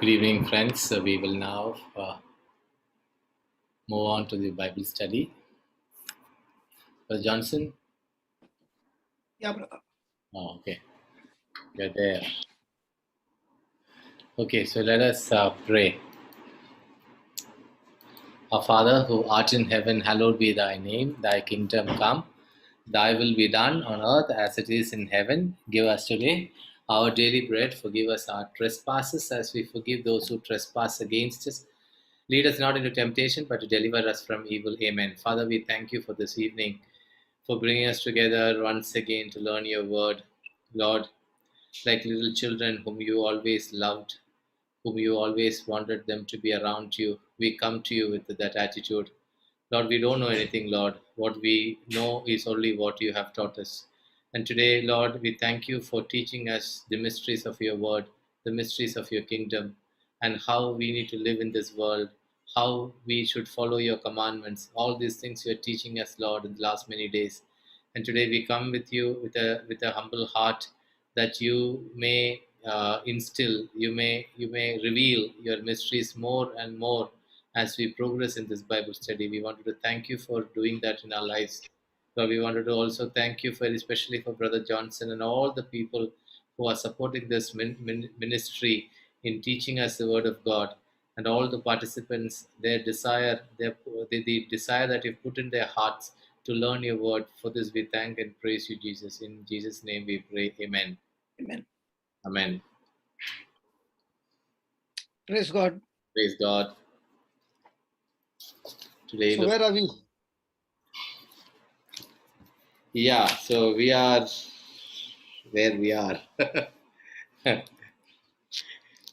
Good evening, friends. We will now move on to the Bible study. Brother Johnson? Yeah, brother. Oh, okay. You're there. Okay, so let us pray. Our Father, who art in heaven, hallowed be thy name. Thy kingdom come. Thy will be done on earth as it is in heaven. Give us today our daily bread. Forgive us our trespasses as we forgive those who trespass against us. Lead us not into temptation, but to deliver us from evil. Amen. Father, we thank you for this evening, for bringing us together once again to learn your word. Lord, like little children whom you always loved, whom you always wanted them to be around you, we come to you with that attitude. Lord, we don't know anything, Lord. What we know is only what you have taught us. And today, Lord, we thank you for teaching us the mysteries of your word, the mysteries of your kingdom, and how we need to live in this world, how we should follow your commandments. All these things you are teaching us, Lord, in the last many days. And today we come with you with a humble heart, that you may instill, you may reveal your mysteries more and more as we progress in this Bible study. We wanted to thank you for doing that in our lives. So we wanted to also thank you for, especially for Brother Johnson and all the people who are supporting this ministry in teaching us the Word of God, and all the participants, their desire, the desire that you've put in their hearts to learn your Word. For this we thank and praise you, Jesus. In Jesus' name we pray. Amen. Amen. Amen. Praise God. Praise God. Today, So where are we? yeah, so we are where we are.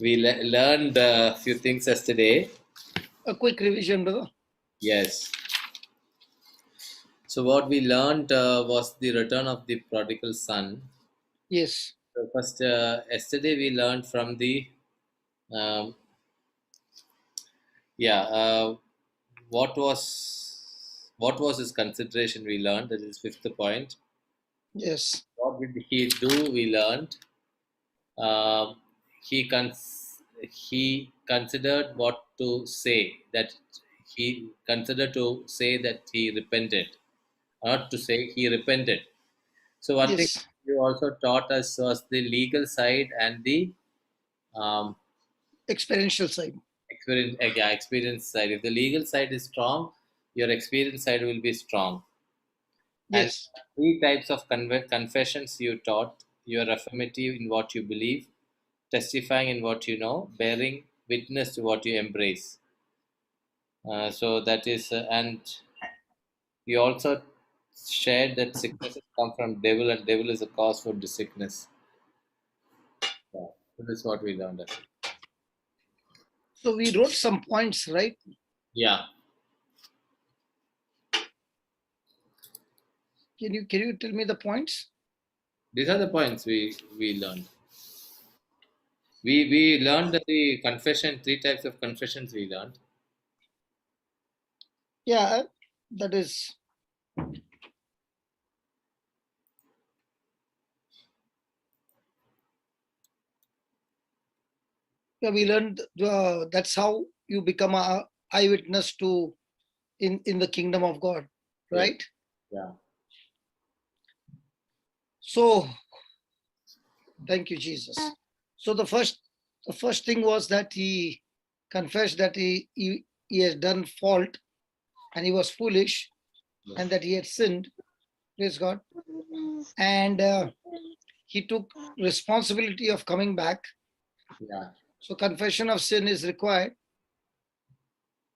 We learned a few things yesterday. A quick revision, brother. Yes. So what we learned was the return of the prodigal son. Yes. So first, yesterday we learned from the um, yeah. What was his consideration? We learned that is fifth point. Yes. What did he do? We learned. Um, he considered what to say, that he considered to say that he repented, not to say he repented. So one thing Yes. you also taught us was the legal side and the um, Experiential side. experience side. If the legal side is strong, your experience side will be strong. And Yes. three types of confessions you taught: your affirmative in what you believe, testifying in what you know, bearing witness to what you embrace. So that is, and you also shared that sicknesses come from devil, and devil is a cause for the sickness. Yeah. So this is what we learned. So we wrote some points, right? Yeah, Can you tell me the points? these are the points we learned. We learned that the confession, three types of confessions we learned. Yeah, that is. Yeah, we learned that's how you become a eyewitness to in the kingdom of God, Yes. right? Yeah. So thank you, Jesus. So the first thing was that he confessed that he has done fault and he was foolish Yes. and that he had sinned. Praise God. And he took responsibility of coming back. Yeah. So confession of sin is required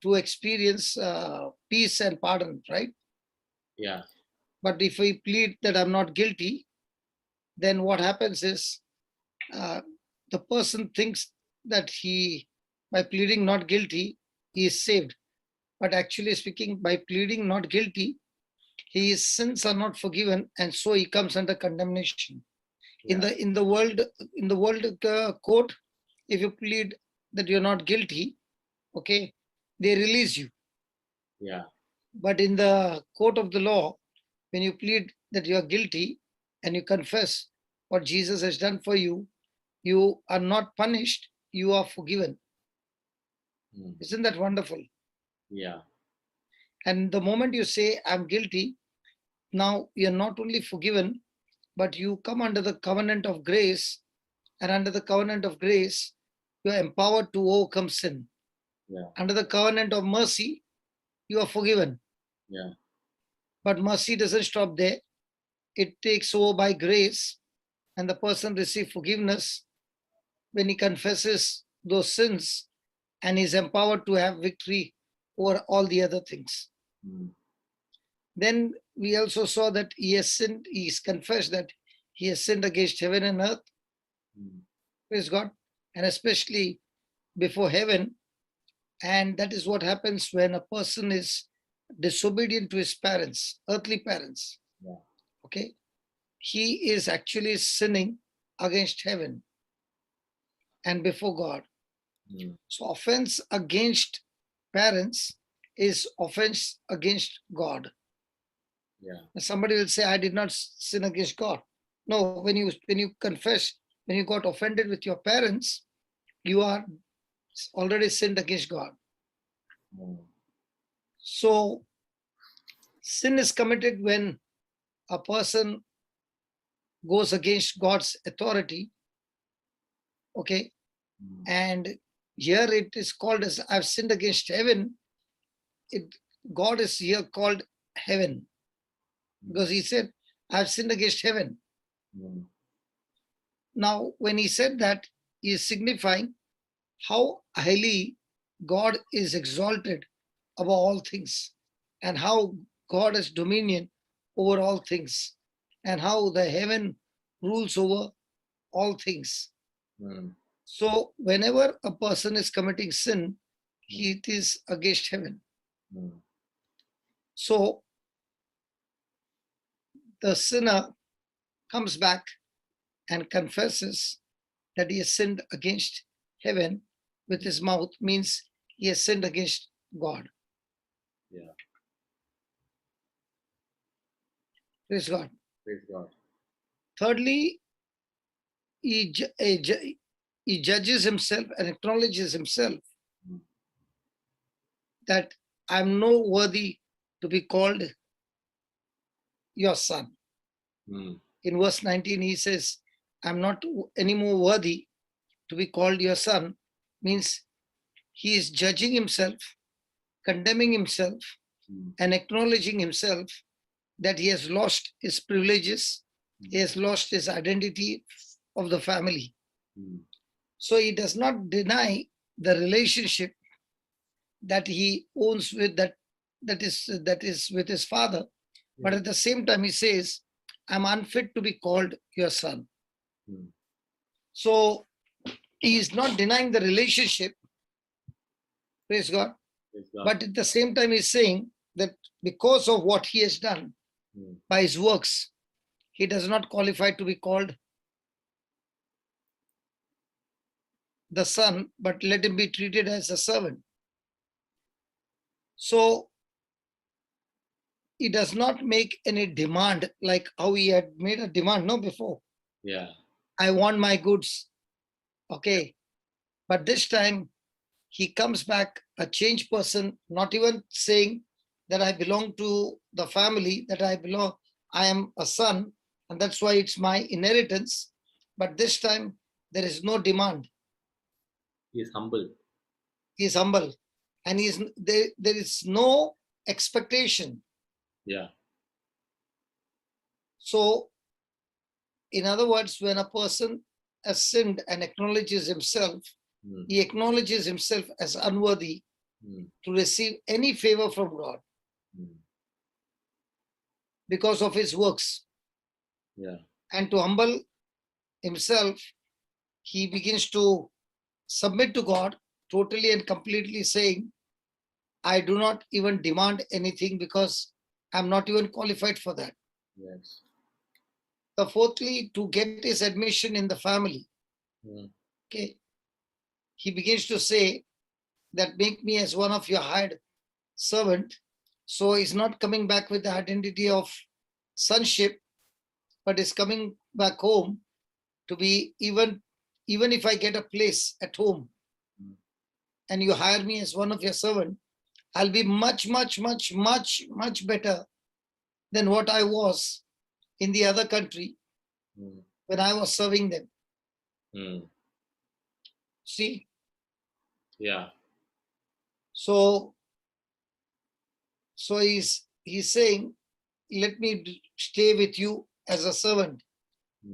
to experience peace and pardon, right? Yeah. But if we plead that I'm not guilty, then what happens is uh, the person thinks that by pleading not guilty, he is saved. But actually speaking, by pleading not guilty, his sins are not forgiven, and so he comes under condemnation. In Yeah. the world court, if you plead that you're not guilty, okay, they release you. Yeah. But in the court of the law, when you plead that you are guilty and you confess what Jesus has done for you, you are not punished, you are forgiven. Mm. Isn't that wonderful? Yeah. And the moment you say, I'm guilty, now you're not only forgiven, but you come under the covenant of grace. And under the covenant of grace, you are empowered to overcome sin. Yeah. Under the covenant of mercy, you are forgiven. Yeah. But mercy doesn't stop there. It takes over by grace, and the person receives forgiveness when he confesses those sins and is empowered to have victory over all the other things. Mm. Then we also saw that he has sinned, he's confessed that he has sinned against heaven and earth. Mm. Praise God. And especially before heaven. And that is what happens when a person is disobedient to his parents, earthly parents. Yeah. Okay. He is actually sinning against heaven and before God. Mm. So offense against parents is offense against God. Yeah. Somebody will say, I did not sin against God. No, when you confess, when you got offended with your parents, you are already sinned against God. Mm. So sin is committed when a person goes against God's authority. Okay. Mm. And here it is called as I've sinned against heaven. God is here called heaven because he said, I've sinned against heaven. Mm. Now, when he said that, he is signifying how highly God is exalted above all things and how God has dominion over all things and how the heaven rules over all things. Mm. So, whenever a person is committing sin, it is against heaven. Mm. So, the sinner comes back and confesses that he has sinned against heaven with his mouth, means he has sinned against God. Yeah. Praise God. Praise God. Thirdly, he judges himself and acknowledges himself Mm. that I'm no worthy to be called your son. Mm. In verse 19, he says, I'm not anymore worthy to be called your son, means he is judging himself, condemning himself, Mm. and acknowledging himself that he has lost his privileges, he has lost his identity of the family. Mm. So he does not deny the relationship that he owns with that is with his father, but at the same time he says, I'm unfit to be called your son. Mm. So he is not denying the relationship, praise God, Praise God. but at the same time he's saying that because of what he has done Mm. by his works, he does not qualify to be called the son, but let him be treated as a servant. So he does not make any demand like how he had made a demand no before. Yeah. I want my goods. Okay. But this time he comes back a changed person, not even saying that I belong to the family, that I am a son, and that's why it's my inheritance. But this time there is no demand. He is humble. He is humble. And there is no expectation. Yeah. So, in other words, when a person has sinned and acknowledges himself, Mm. he acknowledges himself as unworthy Mm. to receive any favor from God Mm. because of his works. Yeah. And to humble himself, he begins to submit to God totally and completely, saying, I do not even demand anything because I'm not even qualified for that. Yes. The fourthly, to get his admission in the family. Mm. Okay. He begins to say that make me as one of your hired servant. So he's not coming back with the identity of sonship, but is coming back home to be even if I get a place at home Mm. and you hire me as one of your servant, I'll be much, much, much, much, much better than what I was in the other country when I was serving them. See? Yeah. So he's saying, let me stay with you as a servant.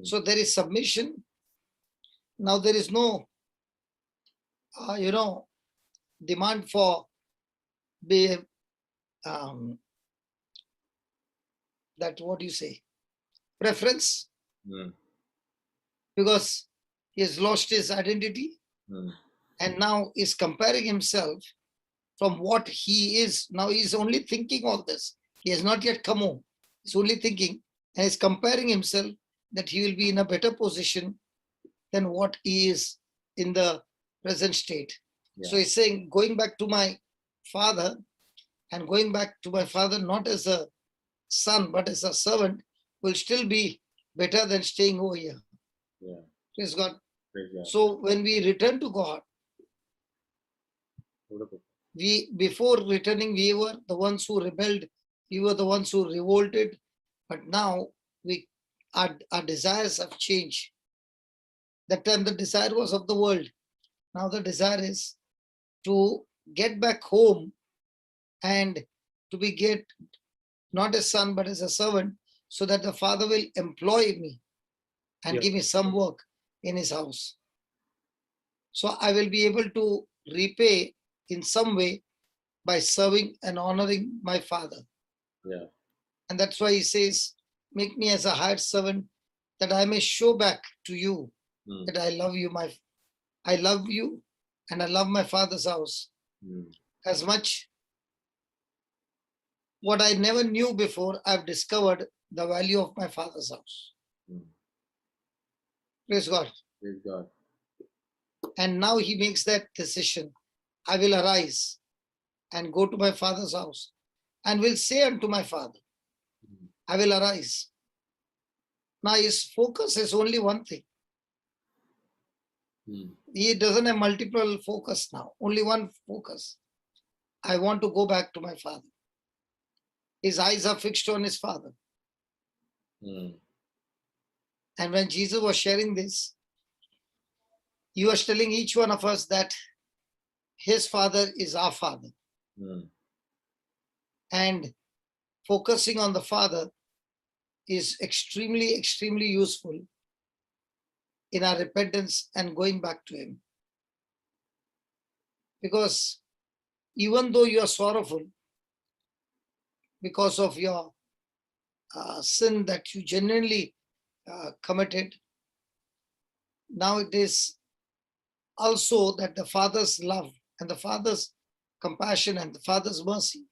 So there is submission. Now there is no, demand for be that, what do you say, preference, because he has lost his identity and now is comparing himself from what he is. Now he's only thinking all this. He has not yet come home. He's only thinking and is comparing himself that he will be in a better position than what he is in the present state. Yeah. So he's saying, going back to my father, and going back to my father not as a son but as a servant, will still be better than staying over here. Yeah. Praise God. Praise God. So when we return to God, before returning, we were the ones who rebelled, we were the ones who revolted, but now our desires have changed. That time the desire was of the world. Now the desire is to get back home and to be get not as son but as a servant, so that the father will employ me and give me some work in his house. So I will be able to repay in some way by serving and honoring my father. Yeah. And that's why he says, make me as a hired servant, that I may show back to you that I love you, I love you and I love my father's house as much. What I never knew before, I've discovered the value of my father's house. Praise God. Praise God. And now he makes that decision. I will arise and go to my father's house and will say unto my father, I will arise. Now his focus is only one thing. He doesn't have multiple focus now, only one focus. I want to go back to my father. His eyes are fixed on his father. And when Jesus was sharing this, he was telling each one of us that his father is our father. And focusing on the father is extremely, extremely useful in our repentance and going back to him. Because even though you are sorrowful because of your sin that you genuinely committed, now it is also that the Father's love and the Father's compassion and the Father's mercy,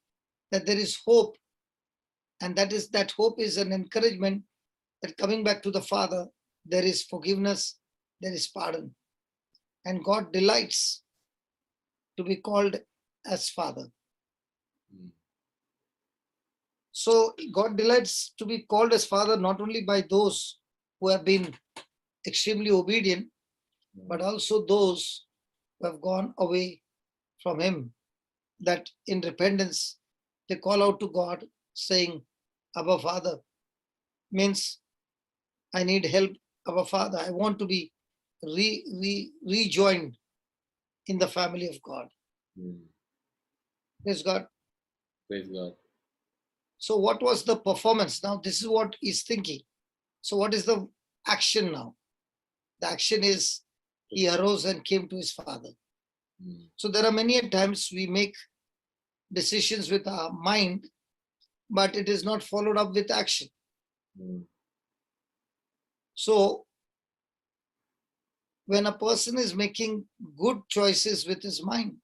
that there is hope. And that hope is an encouragement that coming back to the Father, there is forgiveness, there is pardon. And God delights to be called as Father. So God delights to be called as Father not only by those who have been extremely obedient, but also those who have gone away from him, that in repentance they call out to God saying, Abba Father, means I need help, Abba Father. I want to be rejoined in the family of God. Praise God. Praise God. So what was the performance? Now this is what he's thinking. So what is the action now? The action is he arose and came to his father. So there are many times we make decisions with our mind, but it is not followed up with action. So when a person is making good choices with his mind,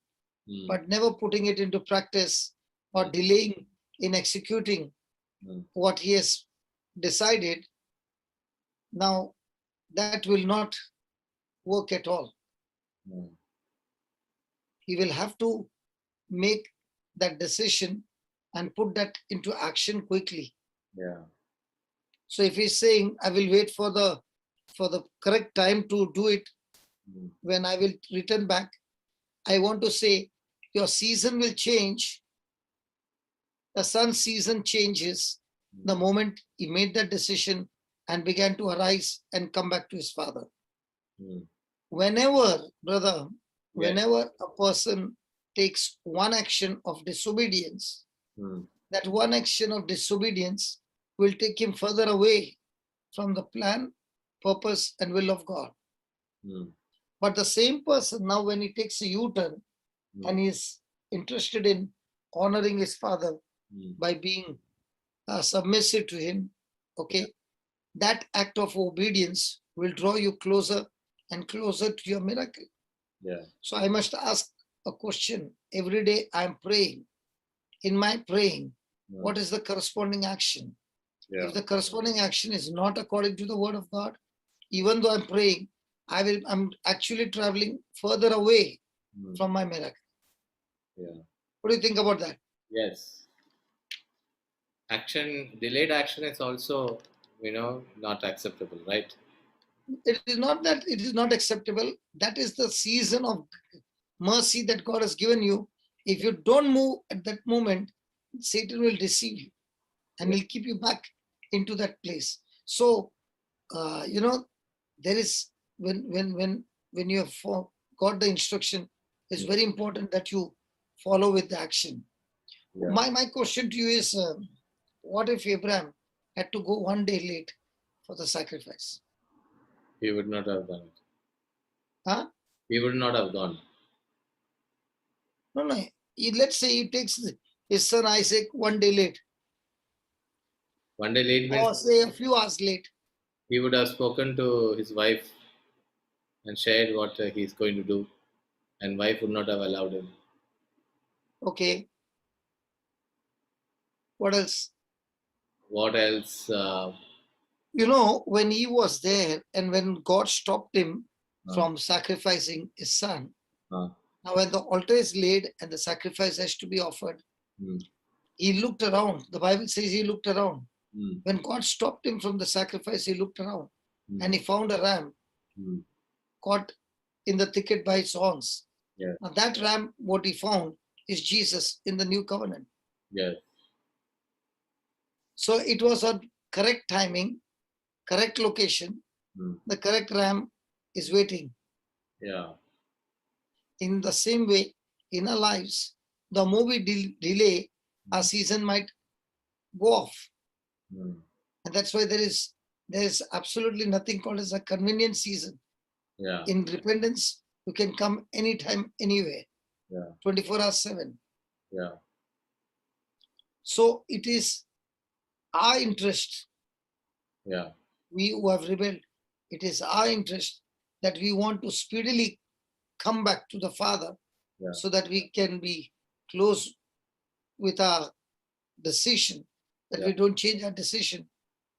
but never putting it into practice or delaying in executing what he has decided, now that will not work at all. He will have to make that decision and put that into action quickly. Yeah. So if he's saying, I will wait for the correct time to do it, when I will return back, I want to say your season will change. The sun's season changes the moment he made that decision and began to arise and come back to his father. Whenever, brother, whenever a person takes one action of disobedience, that one action of disobedience will take him further away from the plan, purpose, and will of God. But the same person now, when he takes a U-turn and is interested in honoring his father by being submissive to him, okay, that act of obedience will draw you closer and closer to your miracle. So I must ask a question. Every day I'm praying. In my praying, what is the corresponding action? If the corresponding action is not according to the word of God, even though I'm praying, I'm actually traveling further away from my miracle. What do you think about that? Yes. Delayed action is also, not acceptable, right? It is not that it is not acceptable. That is the season of mercy that God has given you. If you don't move at that moment, Satan will deceive you and he'll keep you back into that place. So, there is when you have got the instruction, it's very important that you follow with the action. My question to you is, what if Abraham had to go one day late for the sacrifice? He would not have done it. Huh? He would not have gone. No. Let's say he takes his son Isaac one day late. One day late means Or say a few hours late. he would have spoken to his wife and shared what he's going to do, and wife would not have allowed him. Okay. What else? What else? When he was there and when God stopped him from sacrificing his son, now when the altar is laid and the sacrifice has to be offered, he looked around. The Bible says he looked around. When God stopped him from the sacrifice, he looked around and he found a ram caught in the thicket by its horns. Now that ram, what he found is Jesus in the new covenant. So it was on correct timing, correct location. The correct ram is waiting. In the same way, in our lives, the more we delay, our season might go off. And that's why there is absolutely nothing called as a convenient season. In repentance, you can come anytime, anywhere, 24 hours 7. So it is our interest, we who have rebelled, it is our interest that we want to speedily come back to the Father so that we can be close with our decision, that we don't change our decision,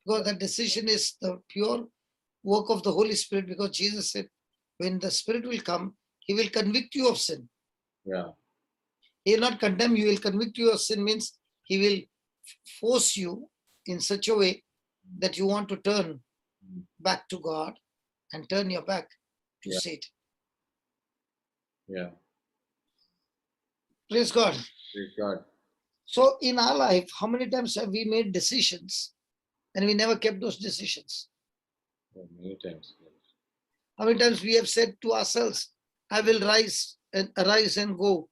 because that decision is the pure work of the Holy Spirit, because Jesus said, when the Spirit will come, he will convict you of sin. He will not condemn you, he will convict you of sin, means he will force you in such a way that you want to turn back to God and turn your back to Satan. Praise God. Praise God. So in our life, how many times have we made decisions and we never kept those decisions? Many times. How many times we have said to ourselves, I will arise and go,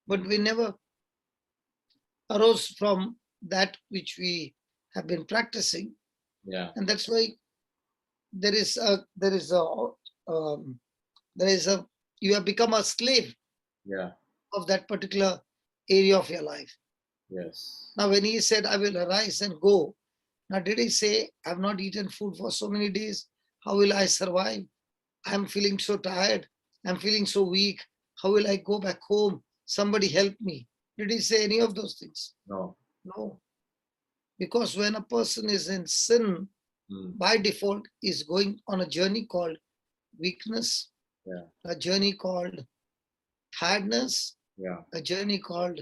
but we never arose from that which we have been practicing. And that's why you have become a slave of that particular area of your life. Now, when he said, I will arise and go, now did he say, I've not eaten food for so many days, how will I survive? I'm feeling so tired, I'm feeling so weak, how will I go back home? Somebody help me. Did he say any of those things? No. Because when a person is in sin, by default is going on a journey called weakness, a journey called tiredness, a journey called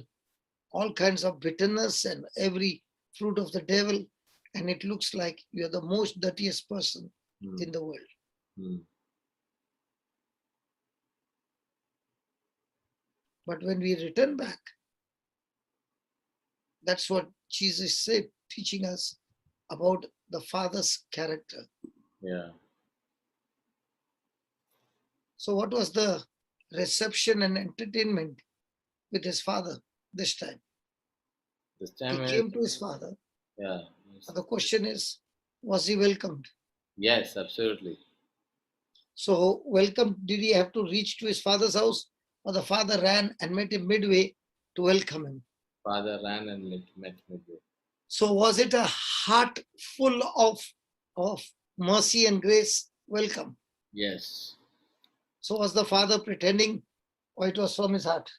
all kinds of bitterness and every fruit of the devil, and it looks like you're the most dirtiest person in the world. But when we return back, that's what Jesus said, teaching us about the Father's character. Yeah. So, what was the reception and entertainment with his father this time? This He time is, came to his father. yeah. The question is, was he welcomed? Yes, absolutely. So, welcome, did he have to reach to his father's house, or the father ran and met him midway to welcome him? Father ran and met midway. So, was it a heart full of mercy and grace welcome? Yes. So, was the father pretending, or it was from his heart?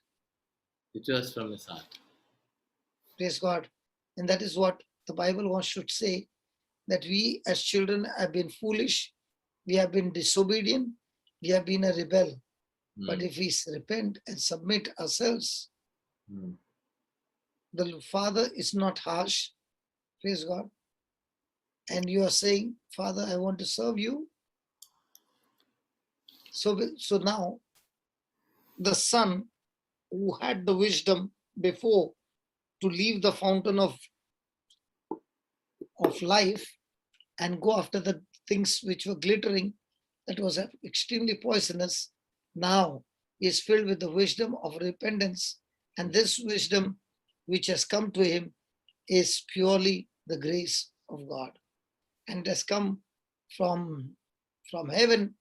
It was from his heart. Praise God. And that is what the Bible wants to say, that we as children have been foolish, we have been disobedient, we have been a rebel. But if we repent and submit ourselves, the Father is not harsh. Praise God. And you are saying, Father, I want to serve you. So now the son who had the wisdom before to leave the fountain of life and go after the things which were glittering, that was extremely poisonous, now is filled with the wisdom of repentance. And this wisdom which has come to him is purely the grace of God, and has come from heaven.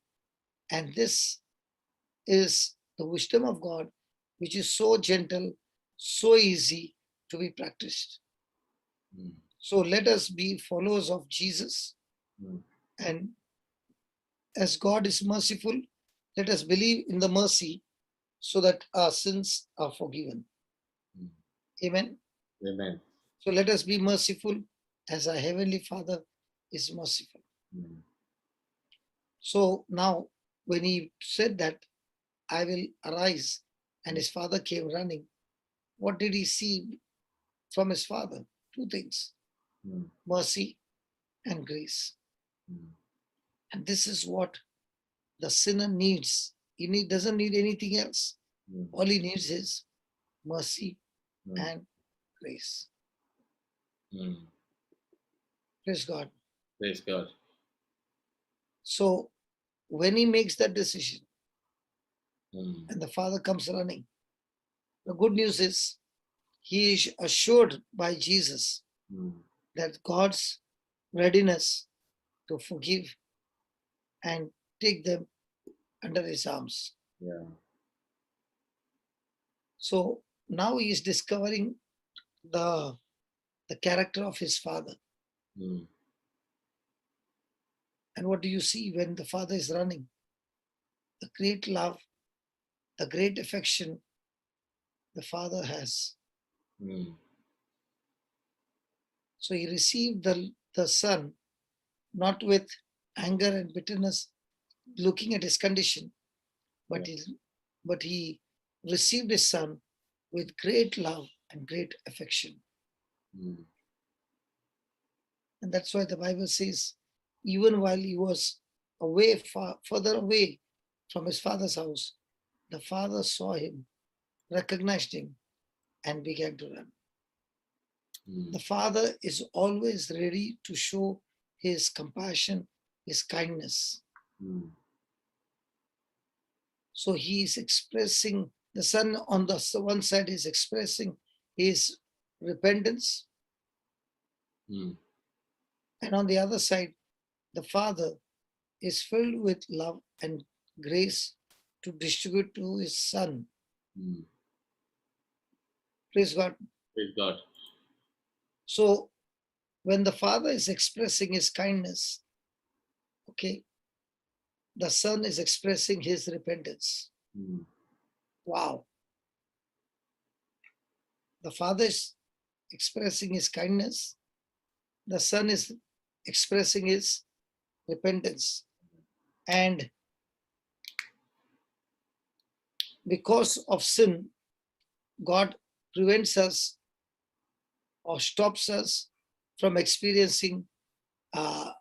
And this is the wisdom of God, which is so gentle, so easy to be practiced. So let us be followers of Jesus. And as God is merciful, let us believe in the mercy so that our sins are forgiven. Amen. Amen. So let us be merciful as our Heavenly Father is merciful. So now, when he said that, I will arise, and his father came running, what did he see from his father? Two things: mercy and grace. And this is what the sinner needs. He doesn't need anything else. All he needs is mercy and grace. Praise God. Praise God. So when he makes that decision and the father comes running, the good news is he is assured by Jesus that God's readiness to forgive and take them under his arms. Yeah. So now he is discovering the character of his father. And what do you see when the father is running? The great love, the great affection the father has. So he received the son not with anger and bitterness, looking at his condition, but he received his son with great love and great affection. And that's why the Bible says, even while he was away, further away from his father's house, the father saw him, recognized him, and began to run. The father is always ready to show his compassion, his kindness. So he is expressing, the son on the one side is expressing his repentance, and on the other side, the father is filled with love and grace to distribute to his son. Praise God. Praise God. So when the father is expressing his kindness, okay, the son is expressing his repentance. Wow. The father is expressing his kindness, the son is expressing his repentance. And because of sin, God prevents us or stops us from experiencing the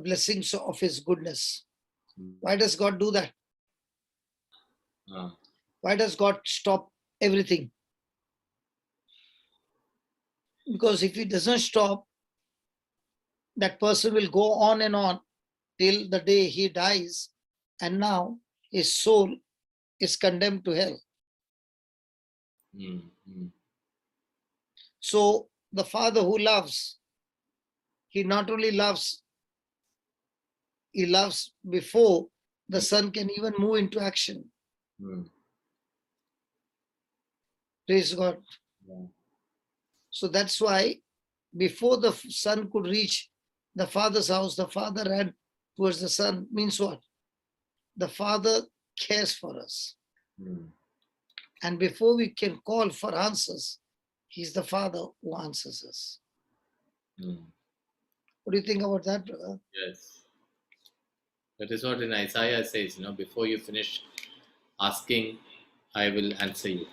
blessings of his goodness. Why does God do that? Why does God stop everything? Because if he doesn't stop, that person will go on and on till the day he dies, and now his soul is condemned to hell. So the Father who loves, he not only loves, he loves before the Son can even move into action. Praise God. Yeah. So that's why before the Son could reach the Father's house, the Father ran towards the Son. Means what? The Father cares for us. And before we can call for answers, he's the Father who answers us. What do you think about that, brother? Yes. That is what in Isaiah says, before you finish asking, I will answer you.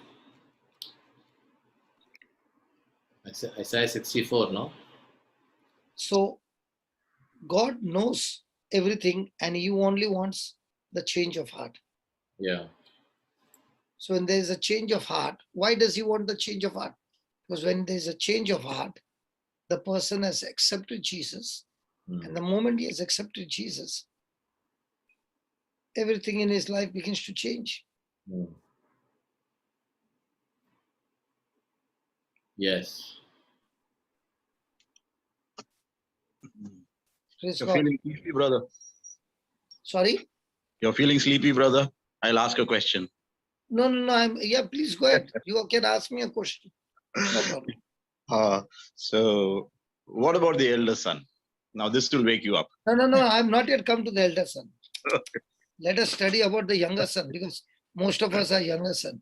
Isaiah 64, no? So God knows everything and he only wants the change of heart. Yeah. So when there's a change of heart, why does he want the change of heart? Because when there's a change of heart, the person has accepted Jesus. And the moment he has accepted Jesus, everything in his life begins to change. Yes. Praise You're God. feeling sleepy, brother. Sorry? You're feeling sleepy, brother. I'll ask a question. No. Yeah, please go ahead. You can ask me a question. No problem. So, what about the elder son? Now, this will wake you up. No. I'm not yet come to the elder son. Let us study about the younger son, because most of us are younger son.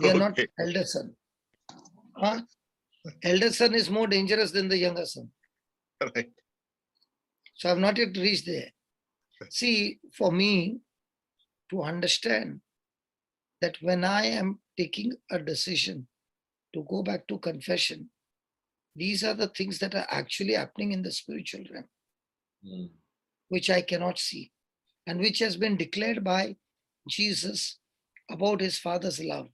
We are not Okay. elder son. Elder son is more dangerous than the younger son. Right. So I've not yet reached there. See, for me to understand that when I am taking a decision to go back to confession, these are the things that are actually happening in the spiritual realm, which I cannot see, and which has been declared by Jesus about his Father's love.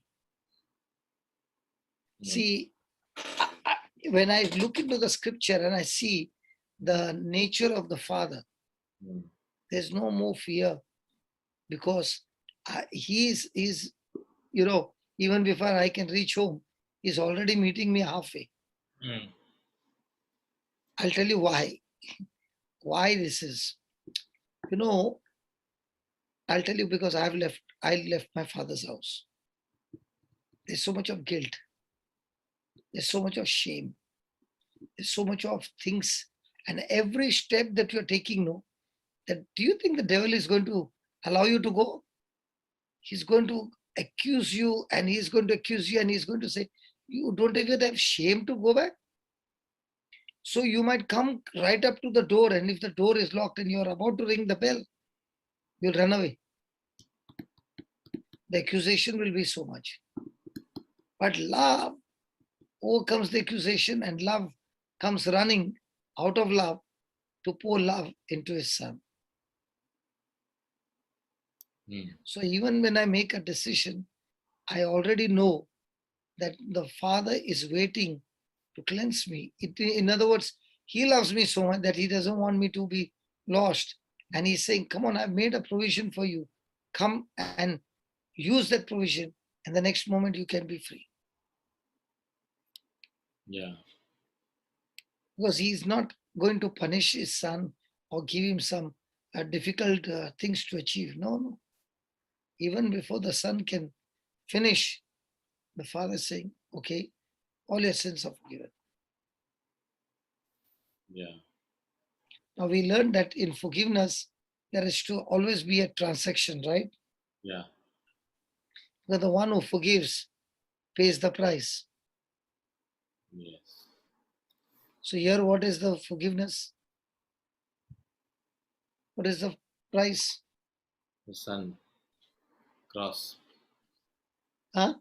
See, when I look into the scripture and I see the nature of the Father, there's no more fear, because he's even before I can reach home, he's already meeting me halfway. I'll tell you why. Why this is. I'll tell you, because I left my father's house. There's so much of guilt. There's so much of shame. There's so much of things. And every step that you're taking, do you think the devil is going to allow you to go? He's going to accuse you, and he's going to say, you don't even have shame to go back. So you might come right up to the door, and if the door is locked and you're about to ring the bell, you'll run away. The accusation will be so much. But love overcomes the accusation, and love comes running out of love to pour love into his son. So even when I make a decision, I already know that the Father is waiting to cleanse me. In other words, he loves me so much that he doesn't want me to be lost. And he's saying, come on, I've made a provision for you. Come and use that provision, and the next moment you can be free. Yeah. Because he's not going to punish his son or give him some difficult things to achieve. No. Even before the son can finish, the Father is saying, okay, all your sins are forgiven. Yeah. Now we learned that in forgiveness, there is to always be a transaction, right? Yeah. Because the one who forgives pays the price. Yes. So here, what is the forgiveness? What is the price? The Son, cross. Huh?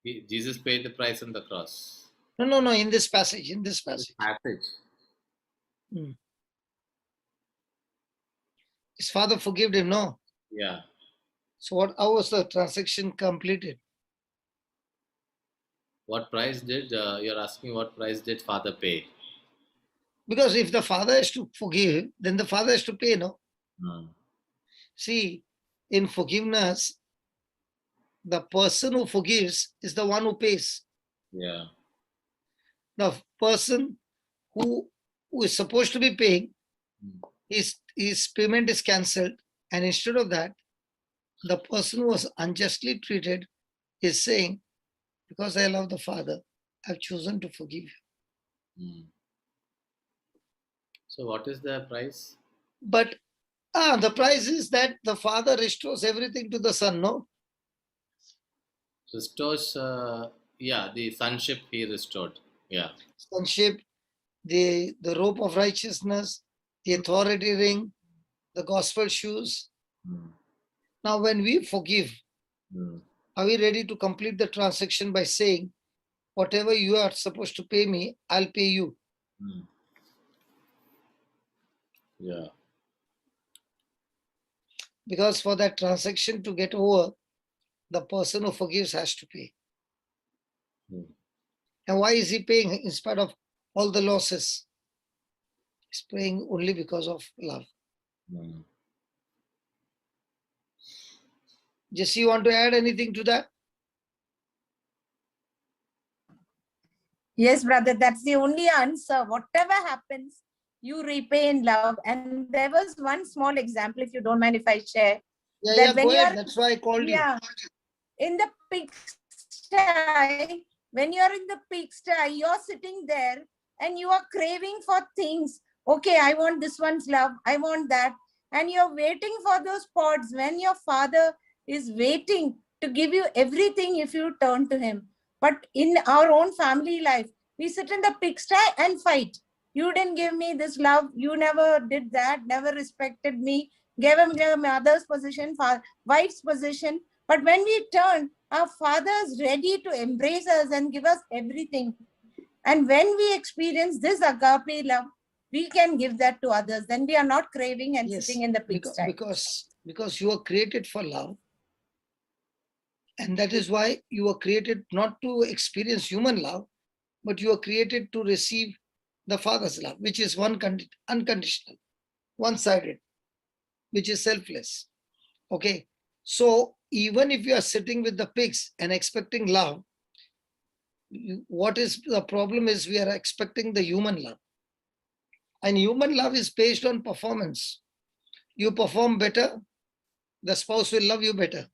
Jesus paid the price on the cross. No. In this passage. Passage. His father forgave him, no? Yeah. So how was the transaction completed? What price did you're asking? What price did father pay? Because if the father has to forgive, then the father has to pay, no? Hmm. See, in forgiveness, the person who forgives is the one who pays. Yeah. The person who is supposed to be paying, Hmm. his payment is cancelled, and instead of that, the person who was unjustly treated is saying, because I love the Father, I've chosen to forgive you. Hmm. So what is the price? But the price is that the Father restores everything to the Son, no? Restores. Yeah, the sonship he restored. Yeah. Sonship, the rope of righteousness, the authority ring, the gospel shoes. Hmm. Now, when we forgive, Hmm. are we ready to complete the transaction by saying, whatever you are supposed to pay me, I'll pay you? Hmm. Yeah. Because for that transaction to get over, the person who forgives has to pay. Hmm. And why is he paying in spite of all the losses? He's paying only because of love. Hmm. Jesse, you want to add anything to that? Yes, brother, that's the only answer. Whatever happens, you repay in love. And there was one small example, if you don't mind if I share, that when Go you are, ahead. That's why I called you. yeah, in the pigsty, when you're in the pigsty, you're sitting there and you are craving for things. Okay, I want this one's love, I want that. And you're waiting for those pods when your father is waiting to give you everything if you turn to him. But in our own family life, we sit in the pigsty and fight. You didn't give me this love, you never did that, never respected me, gave him mother's position, wife's position. But when we turn, our Father is ready to embrace us and give us everything. And when we experience this agape love, we can give that to others. Then we are not craving and Yes, sitting in the pigsty. because you are created for love. And that is why you were created not to experience human love, but you are created to receive the Father's love, which is unconditional, one-sided, which is selfless. Okay. So even if you are sitting with the pigs and expecting love, what is the problem is we are expecting the human love. And human love is based on performance. You perform better, the spouse will love you better.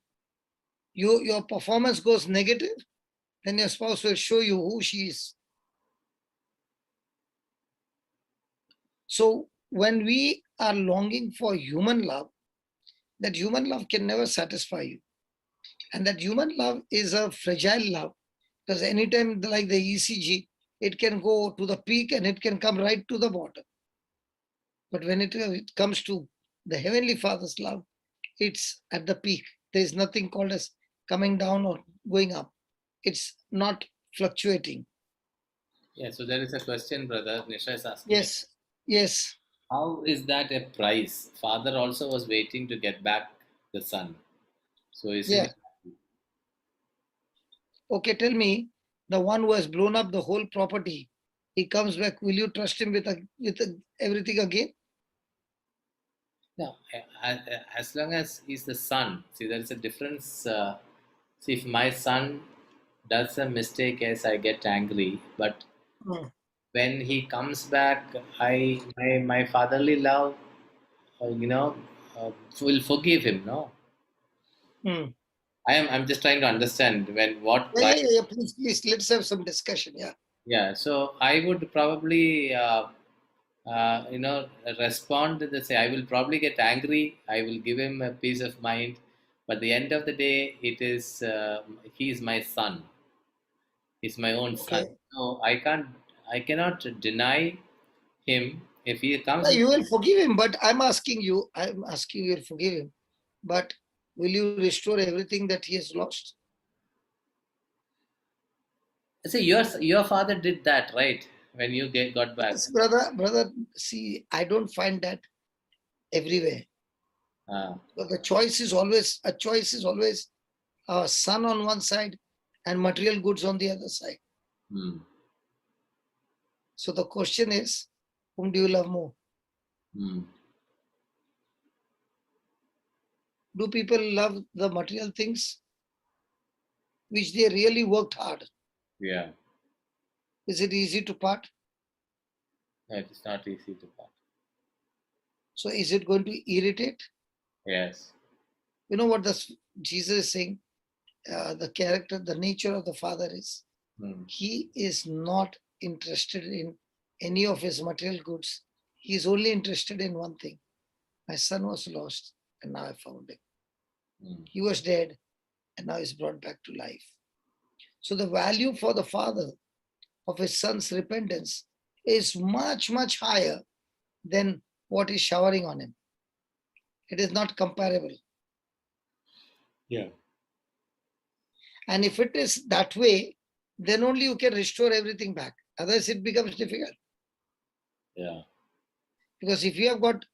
Your performance goes negative, then your spouse will show you who she is. So when we are longing for human love, that human love can never satisfy you. And that human love is a fragile love, because anytime, like the ECG, it can go to the peak and it can come right to the bottom. But when it comes to the Heavenly Father's love, it's at the peak. There is nothing called as coming down or going up. It's not fluctuating. Yeah. So there is a question, brother. Nisha is asking. Yes. How is that a price? Father also was waiting to get back the son. So is Yeah. it? Okay, tell me, the one who has blown up the whole property, he comes back. Will you trust him with everything again? No. As long as he's the son. See, there is a difference. See, if my son does a mistake, yes, I get angry. But Hmm. when he comes back, my fatherly love, you know, will forgive him. No. Hmm. I'm just trying to understand when what price. Yeah. Please, let's have some discussion. Yeah. Yeah, so I would probably, respond to the say. I will probably get angry. I will give him a peace of mind. But the end of the day, it is he is my son. He's my own son. Okay. So I cannot deny him if he comes. Yeah, you will forgive him, but I'm asking you to forgive him. But will you restore everything that he has lost? See, your father did that, right? When you got back. Yes, brother. See, I don't find that everywhere. So the choice is always son on one side and material goods on the other side. mm, So the question is, whom do you love more? mm. Do people love the material things which they really worked hard? Yeah, Is it easy to part? it's not easy to part. So is it going to irritate? Yes. You know what Jesus is saying? The character, the nature of the Father is, Mm, he is not interested in any of his material goods. He is only interested in one thing. My son was lost and now I found him. mm. He was dead and now he's brought back to life. So the value for the Father of his son's repentance is much, much higher than what is showering on him. It is not comparable. Yeah. And if it is that way, then only you can restore everything back. Otherwise, it becomes difficult. Yeah. Because if you have got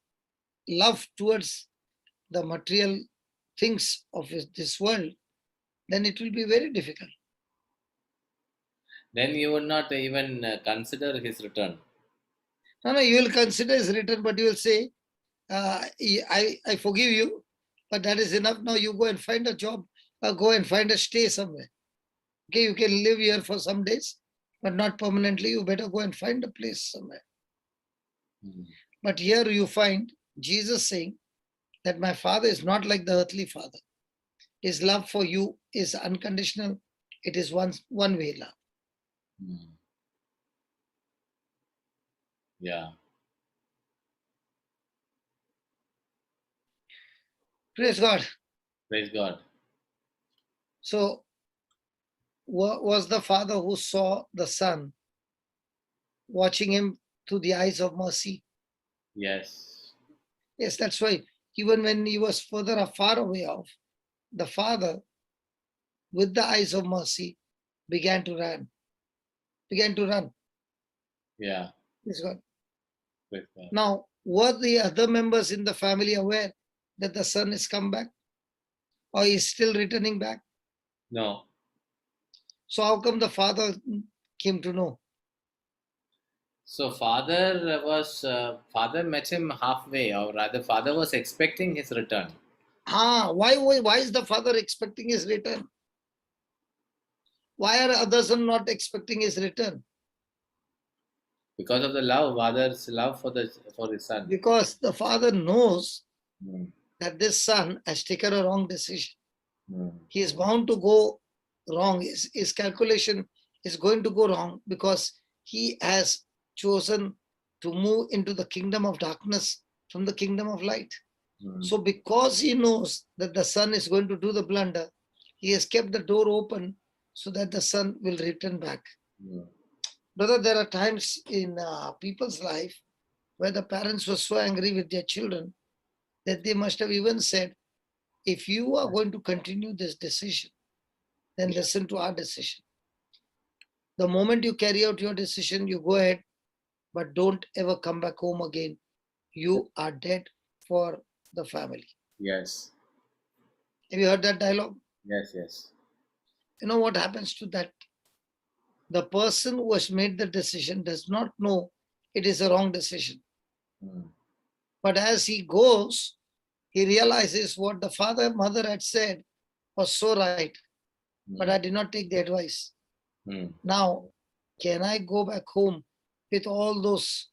love towards the material things of this world, then it will be very difficult. Then you would not even consider his return. No, you will consider his return, but you will say, I forgive you, but that is enough. Now you go and find a job, go and find a stay somewhere. Okay, you can live here for some days, but not permanently. You better go and find a place somewhere. Mm. But here you find Jesus saying that my Father is not like the earthly Father. His love for you is unconditional. It is one way love. Mm. Yeah. Praise God. Praise God. So was the Father who saw the Son watching him through the eyes of mercy. Yes. Yes, that's why even when he was far away off, the Father, with the eyes of mercy, began to run. Yeah. Praise God. Praise God. Now, were the other members in the family aware that the Son is come back? Or is still returning back? No. So how come the Father came to know? So father met him halfway, or rather, father was expecting his return. Why is the Father expecting his return? Why are others not expecting his return? Because of the love, father's love for his son. Because the Father knows Mm. that this son has taken a wrong decision. Mm. He is bound to go wrong. His calculation is going to go wrong because he has chosen to move into the kingdom of darkness from the kingdom of light. Mm. So because he knows that the son is going to do the blunder, he has kept the door open so that the son will return back. Mm. Brother, there are times in people's life where the parents were so angry with their children that they must have even said, if you are going to continue this decision, then listen to our decision. The moment you carry out your decision, you go ahead, but don't ever come back home again. You are dead for the family. Yes. Have you heard that dialogue? Yes. Yes. You know what happens to that? The person who has made the decision does not know it is a wrong decision. Mm. But as he goes, he realizes what the father, mother had said was so right, but I did not take the advice. Mm. Now, can I go back home with all those,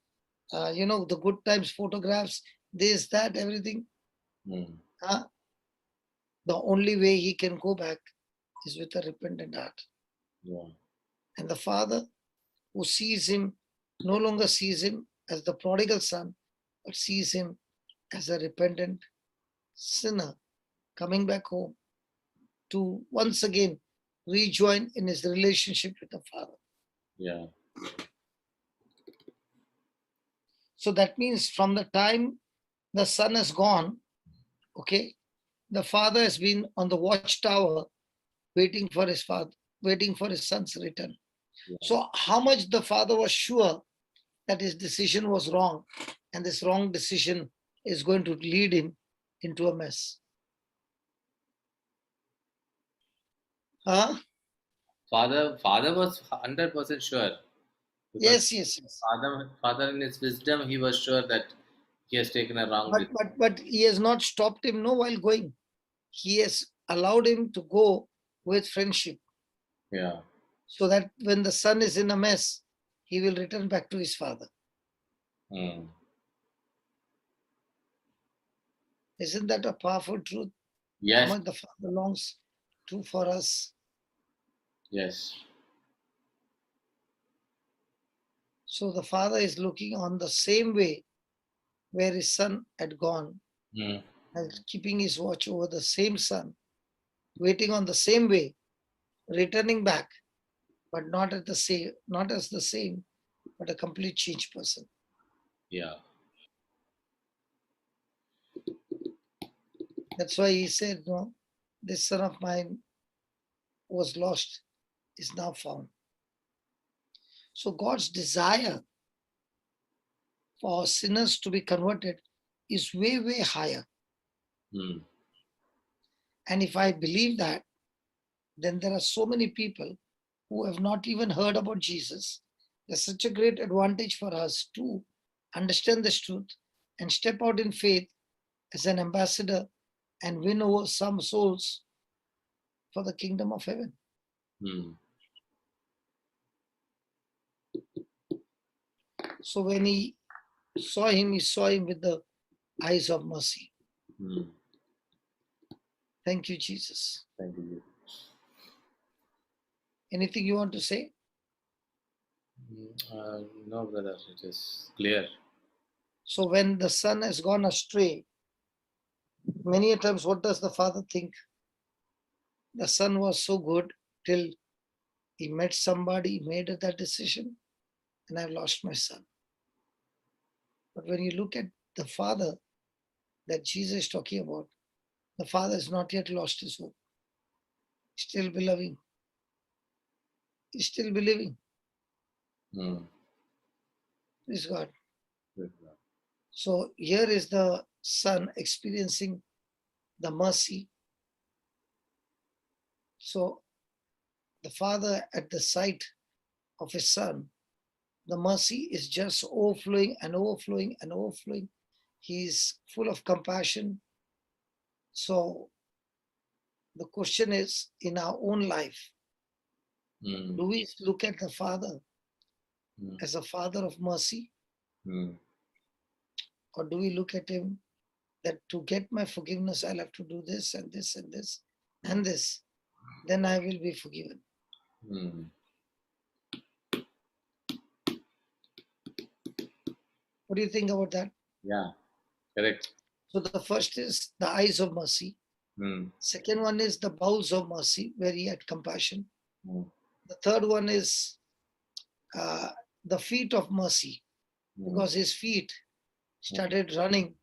the good times photographs, this, that, everything? Mm. The only way he can go back is with a repentant heart. Yeah. And the father who sees him no longer sees him as the prodigal son, but sees him as a repentant sinner coming back home to once again rejoin in his relationship with the Father. Yeah. So that means from the time the son has gone, okay, the father has been on the watchtower waiting for his son's return. Yeah. So how much the father was sure that his decision was wrong and this wrong decision is going to lead him into a mess. Huh? Father was 100% sure. Because Yes. father in his wisdom, he was sure that he has taken a wrong decision. But he has not stopped him no while going. He has allowed him to go with friendship, Yeah. so that when the son is in a mess, he will return back to his father. Hmm. Isn't that a powerful truth? Yes. How much the Father longs to for us. Yes. So the Father is looking on the same way where his son had gone, Hmm. and keeping his watch over the same son, waiting on the same way, returning back, but not as the same, but a complete changed person. Yeah. That's why he said, no, this son of mine was lost, is now found. So God's desire for sinners to be converted is way higher. Hmm. And if I believe that, then there are so many people who have not even heard about Jesus. There's such a great advantage for us to understand this truth and step out in faith as an ambassador and win over some souls for the kingdom of heaven. Hmm. So when he saw him with the eyes of mercy. Hmm. Thank you, Jesus. Thank you. Anything you want to say? No, brother, it is clear. So when the son has gone astray, many a times what does the father think? The son was so good till he met somebody, made that decision, and I've lost my son. But when you look at the father that Jesus is talking about, the father has not yet lost his hope. He's still believing. He's still believing. Hmm. Praise God. Good, brother. So here is the son experiencing the mercy. So the father, at the sight of his son, the mercy is just overflowing and overflowing and overflowing. He's full of compassion. So the question is, in our own life, Hmm. do we look at the Father Hmm. as a Father of mercy, Hmm. or do we look at him that to get my forgiveness, I'll have to do this and this and this and this, then I will be forgiven? Hmm. What do you think about that? Yeah. Correct. So the first is the eyes of mercy. Hmm. Second one is the bowels of mercy, where he had compassion. Hmm. The third one is uh, the feet of mercy, Hmm. because his feet started running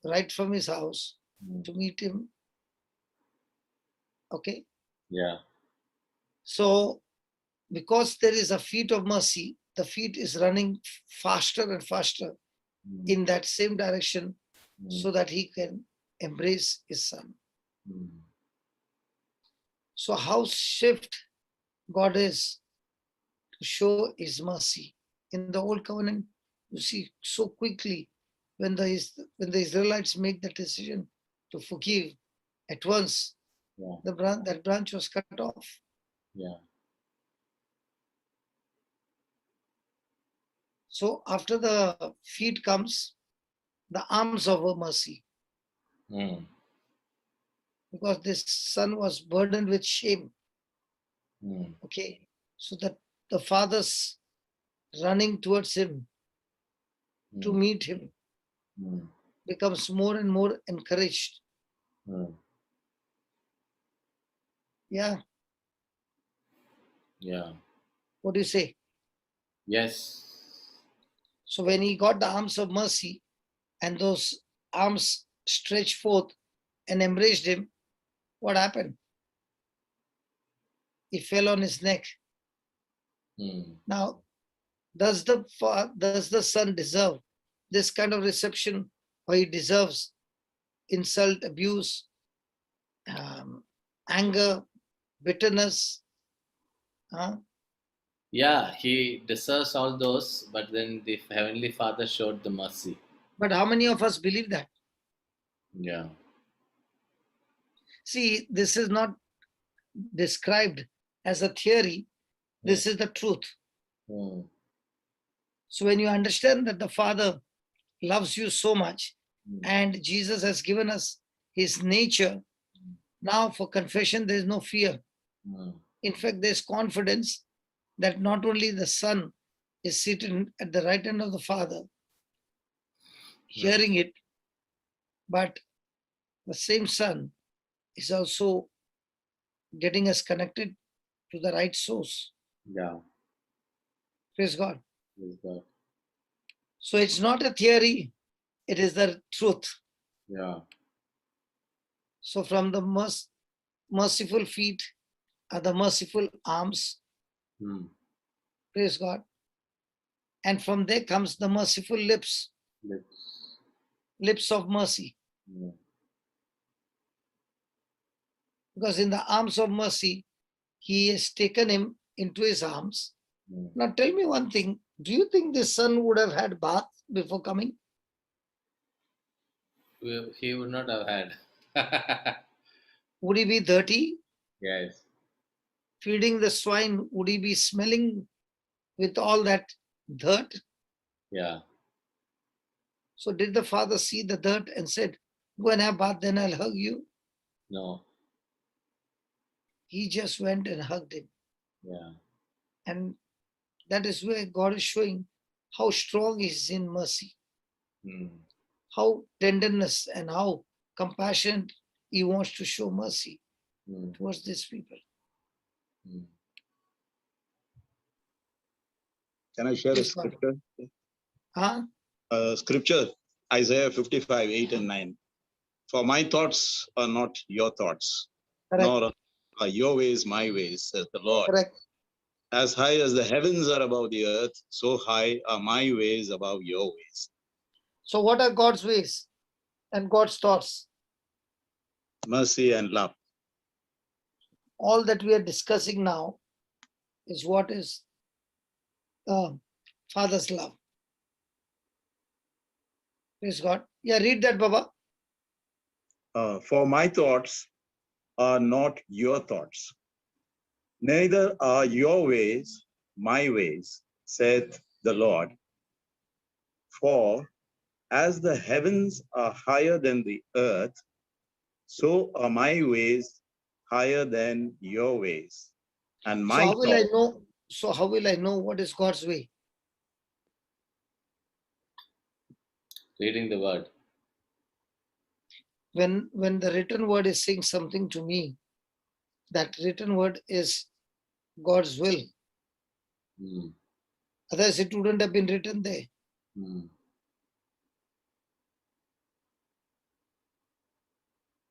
right from his house Hmm. to meet him. Okay. Yeah. So because there is a feet of mercy, the feet is running faster and faster Hmm. in that same direction, Hmm. so that he can embrace his son. Hmm. So how swift God is to show his mercy. In the old covenant, you see so quickly when the Israelites make the decision to forgive, at once Yeah. that branch was cut off. Yeah. So after the feet comes the arms of mercy, Hmm. because this son was burdened with shame. Hmm. Okay, so that the father's running towards him to Hmm. meet him Hmm. becomes more and more encouraged. Hmm. Yeah, Yeah. what do you say? Yes. So when he got the arms of mercy and those arms stretched forth and embraced him, what happened? He fell on his neck. Hmm. Now, does the son deserve this kind of reception, or he deserves insult, abuse, anger, bitterness. Yeah, he deserves all those, but then the Heavenly Father showed the mercy. But how many of us believe that? Yeah. See, this is not described as a theory. This is the truth. Mm. So when you understand that the Father loves you so much Mm. and Jesus has given us his nature, now for confession, there is no fear. Mm. In fact, there's confidence that not only the Son is seated at the right hand of the Father, hearing it, but the same Son is also getting us connected to the right source. Yeah. Praise God. Praise God. So it's not a theory, it is the truth. Yeah. So from the merciful feet are the merciful arms. Mm. Praise God. And from there comes the merciful lips, Lips. lips of mercy. Yeah. Because in the arms of mercy, he has taken him into his arms. Mm. Now tell me one thing. Do you think this son would have had bath before coming? He would not have had. Would he be dirty? Yes. Feeding the swine, would he be smelling with all that dirt? Yeah. So did the father see the dirt and said, go and have bath, then I'll hug you? No. He just went and hugged him. Yeah. And that is where God is showing how strong he is in mercy, Mm. how tenderness and how compassionate he wants to show mercy Mm. towards these people. Can I share a Praise God. scripture? Huh? Scripture, Isaiah 55, 8 and 9. For my thoughts are not your thoughts, Correct. nor are your ways my ways, says the Lord. Correct. As high as the heavens are above the earth, so high are my ways above your ways. So what are God's ways and God's thoughts? Mercy and love. All that we are discussing now is what is Father's love. Praise God. Yeah, read that, Baba. For my thoughts are not your thoughts, neither are your ways my ways, saith the Lord. For as the heavens are higher than the earth, so are my ways higher than your ways, and So my how will I thoughts. know? So how will I know what is God's way? Reading the word. When the written word is saying something to me, that written word is God's will. Mm. Otherwise, it wouldn't have been written there. Mm.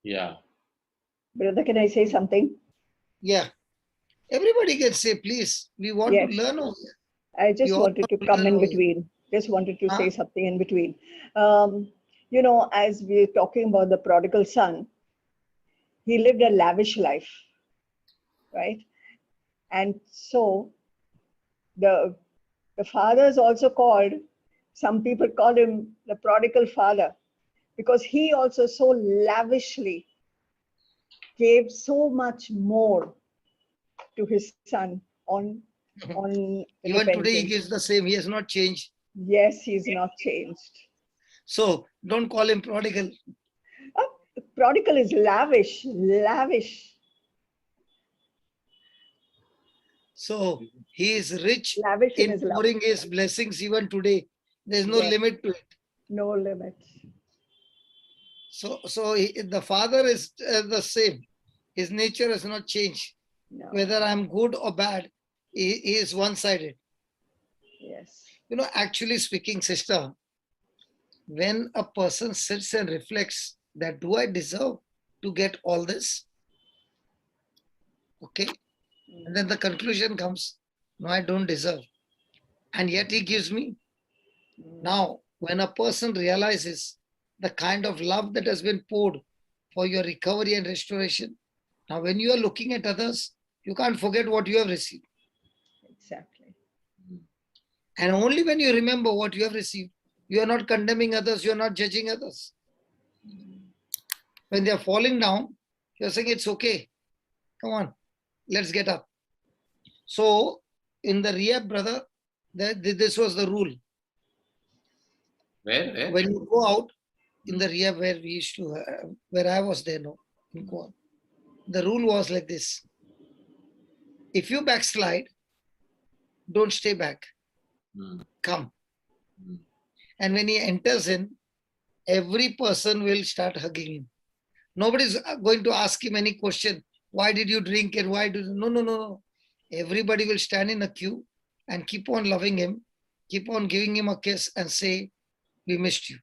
Yeah. Brother, can I say something? Yeah. Everybody can say, please, we want Yes. to learn over here. I just We all wanted to want come learn in over here. between. Just wanted to say Huh? something in between. As we're talking about the prodigal son, he lived a lavish life, right? And so the father is also called, some people call him the prodigal father, because he also so lavishly gave so much more to his son on Even today, he repentance. gives the same. He has not changed. Yes, he's not changed. So don't call him prodigal. Prodigal is lavish, lavish, So he is rich lavish in in his love. pouring his blessings even today. There's no Yes. limit to it. No limit. So the father is the same. His nature has not changed. No. Whether I'm good or bad, he is one-sided. Yes. Actually speaking, sister, when a person sits and reflects that do I deserve to get all this? Okay. And then the conclusion comes, no, I don't deserve. And yet he gives me. Now, when a person realizes the kind of love that has been poured for your recovery and restoration. Now, when you are looking at others, you can't forget what you have received. Exactly. And only when you remember what you have received, you are not condemning others, you are not judging others. When they are falling down, you are saying, it's okay. Come on, let's get up. So, in the rehab, brother, this was the rule. Where? When you go out in the rehab where we used to, where I was there, no, in Goa, the rule was like this. If you backslide, don't stay back. Come. And when he enters in, every person will start hugging him. Nobody's going to ask him any question. Why did you drink and why did you? No. Everybody will stand in a queue and keep on loving him, keep on giving him a kiss and say, we missed you.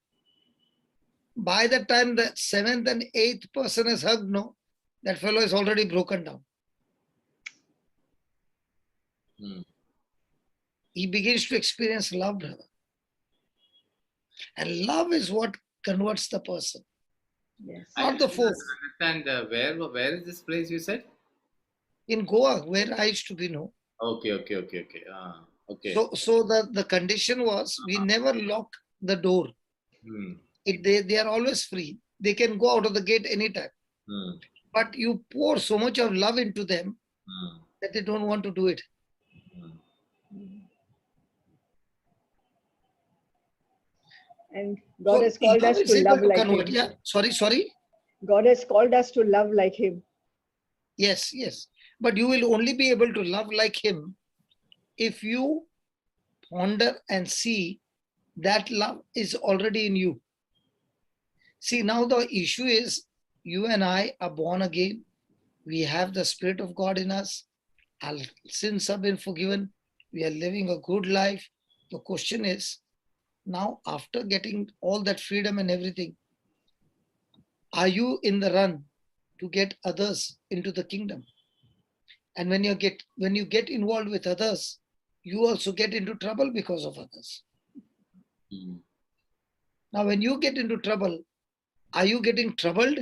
By the time the 7th and 8th person is hugged, no, that fellow is already broken down. He begins to experience love, brother. And love is what converts the person, Yes. not the force. Understand where is this place you said? In Goa, where I used to be, no. Okay. Okay. So the condition was we never lock the door. They are always free. They can go out of the gate anytime. But you pour so much of love into them that they don't want to do it. And God has called us is to able love to like convert. him. Yeah, sorry. God has called us to love like him. Yes. But you will only be able to love like him if you ponder and see that love is already in you. See, now the issue is you and I are born again. We have the Spirit of God in us. Our sins have been forgiven. We are living a good life. The question is, now after getting all that freedom and everything, are you in the run to get others into the kingdom? And when you get involved with others, you also get into trouble because of others. Now, when you get into trouble, are you getting troubled,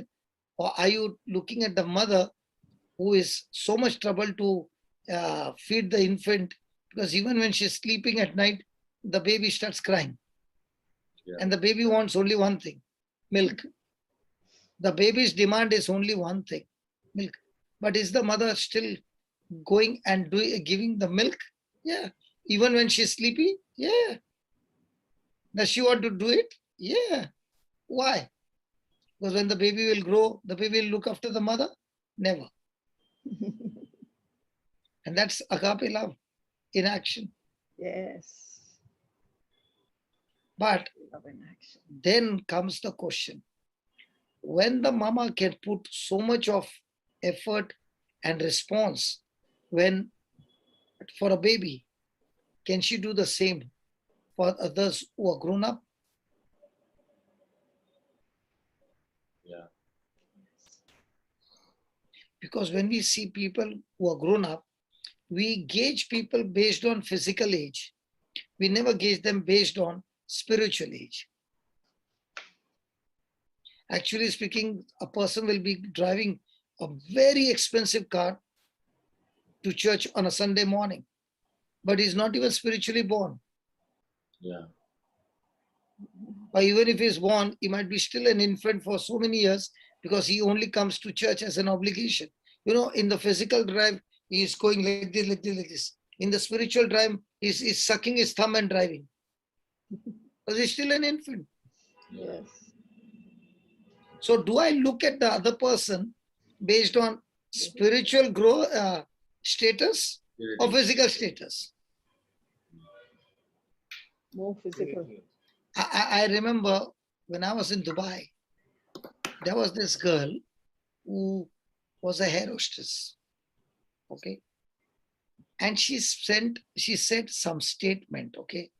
or are you looking at the mother who is so much trouble to feed the infant? Because even when she's sleeping at night, the baby starts crying. Yeah. And the baby wants only one thing, milk. The baby's demand is only one thing, milk. But is the mother still going and giving the milk? Yeah. Even when she's sleepy? Yeah. Does she want to do it? Yeah. Why? Because when the baby will grow, the baby will look after the mother? Never. And that's agape love in action. Yes. But love in action. Then comes the question. When the mama can put so much of effort and response for a baby, can she do the same for others who are grown up? Yeah. Because when we see people who are grown up, we gauge people based on physical age. We never gauge them based on spiritual age. Actually speaking, a person will be driving a very expensive car to church on a Sunday morning, but he's not even spiritually born. Yeah. Or even if he's born, he might be still an infant for so many years because he only comes to church as an obligation. You know, in the physical drive, he's going like this, like this, like this. In the spiritual drive, he's sucking his thumb and driving. Because he's still an infant. Yes. So do I look at the other person based on spiritual growth, status or physical status? More physical. I remember when I was in Dubai, there was this girl who was a hair hostess. Okay. And she said some statement, okay,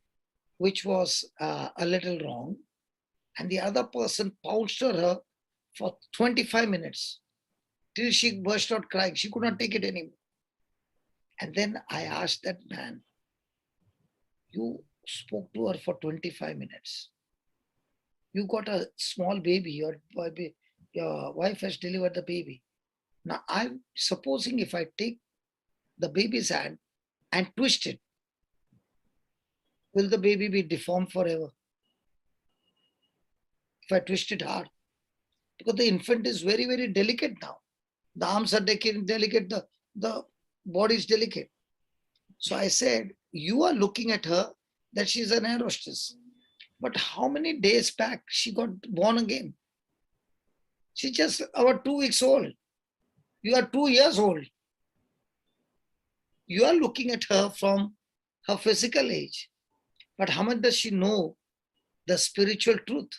which was a little wrong. And the other person pounced on her for 25 minutes till she burst out crying. She could not take it anymore. And then I asked that man, you spoke to her for 25 minutes. you got a small baby, your wife has delivered the baby. Now I'm supposing if I take the baby's hand and twist it, will the baby be deformed forever? If I twist it hard, because the infant is very, very delicate now. The arms are delicate, the body is delicate. So I said, you are looking at her that she's an air hostess. But how many days back she got born again? She's just about 2 weeks old. You are 2 years old. You are looking at her from her physical age. But how much does she know the spiritual truth?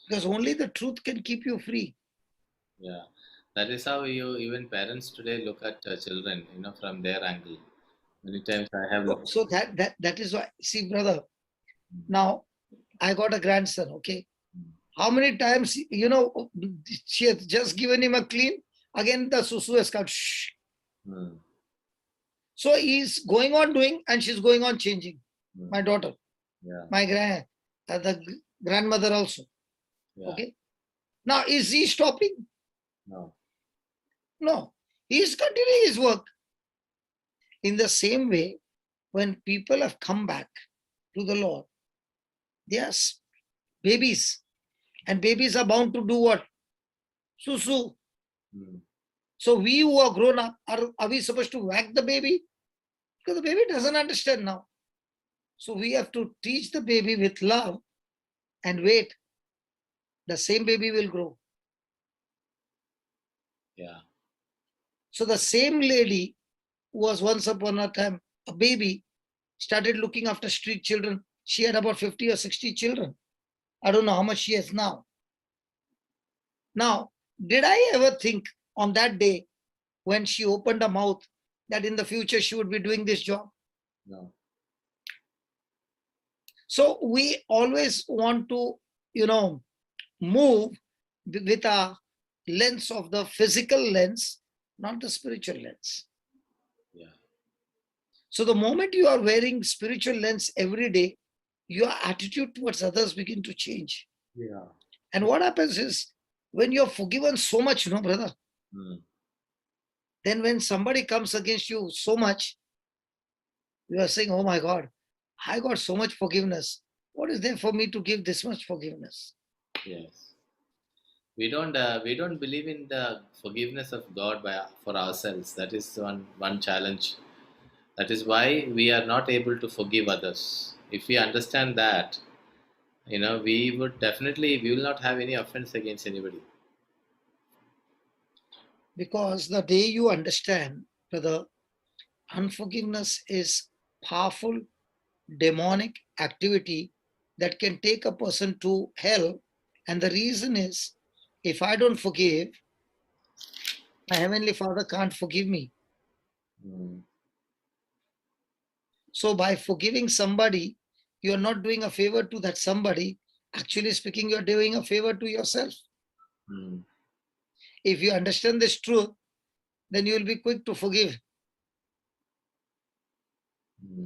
Because only the truth can keep you free. Yeah, that is how you even parents today look at children, from their angle. Many times I have looked. So that is why, see, brother, now I got a grandson, okay? How many times, she has just given him a clean, again the susu has come, shh. Hmm. So he's going on doing and she's going on changing. Hmm. My daughter, Yeah, my the grandmother also, yeah, okay? Now, is he stopping? no, No, he is continuing his work. In the same way, when people have come back to the Lord, they are babies, and babies are bound to do what? Susu. Hmm. So we who are grown up, are we supposed to whack the baby? Because the baby doesn't understand now. So we have to teach the baby with love and wait. The same baby will grow. Yeah, So the same lady who was once upon a time a baby started looking after street children. She had about 50 or 60 children. I don't know how much she has now. Now, did I ever think on that day when she opened her mouth that in the future she would be doing this job? no, So we always want to, move with a lens of the physical lens, not the spiritual lens. yeah, So the moment you are wearing spiritual lens every day, your attitude towards others begin to change. yeah. And what happens is when you're forgiven so much, brother, Hmm. then when somebody comes against you so much, you are saying, oh my God, I got so much forgiveness. What is there for me to give this much forgiveness? Yes. We don't believe in the forgiveness of God for ourselves. That is one challenge. That is why we are not able to forgive others. If we understand that, we will not have any offense against anybody. Because the day you understand, brother, unforgiveness is powerful demonic activity that can take a person to hell. And the reason is, if I don't forgive, my Heavenly Father can't forgive me. Hmm. So by forgiving somebody, you're not doing a favor to that somebody. Actually speaking, you're doing a favor to yourself. Hmm. If you understand this truth, then you will be quick to forgive. Hmm.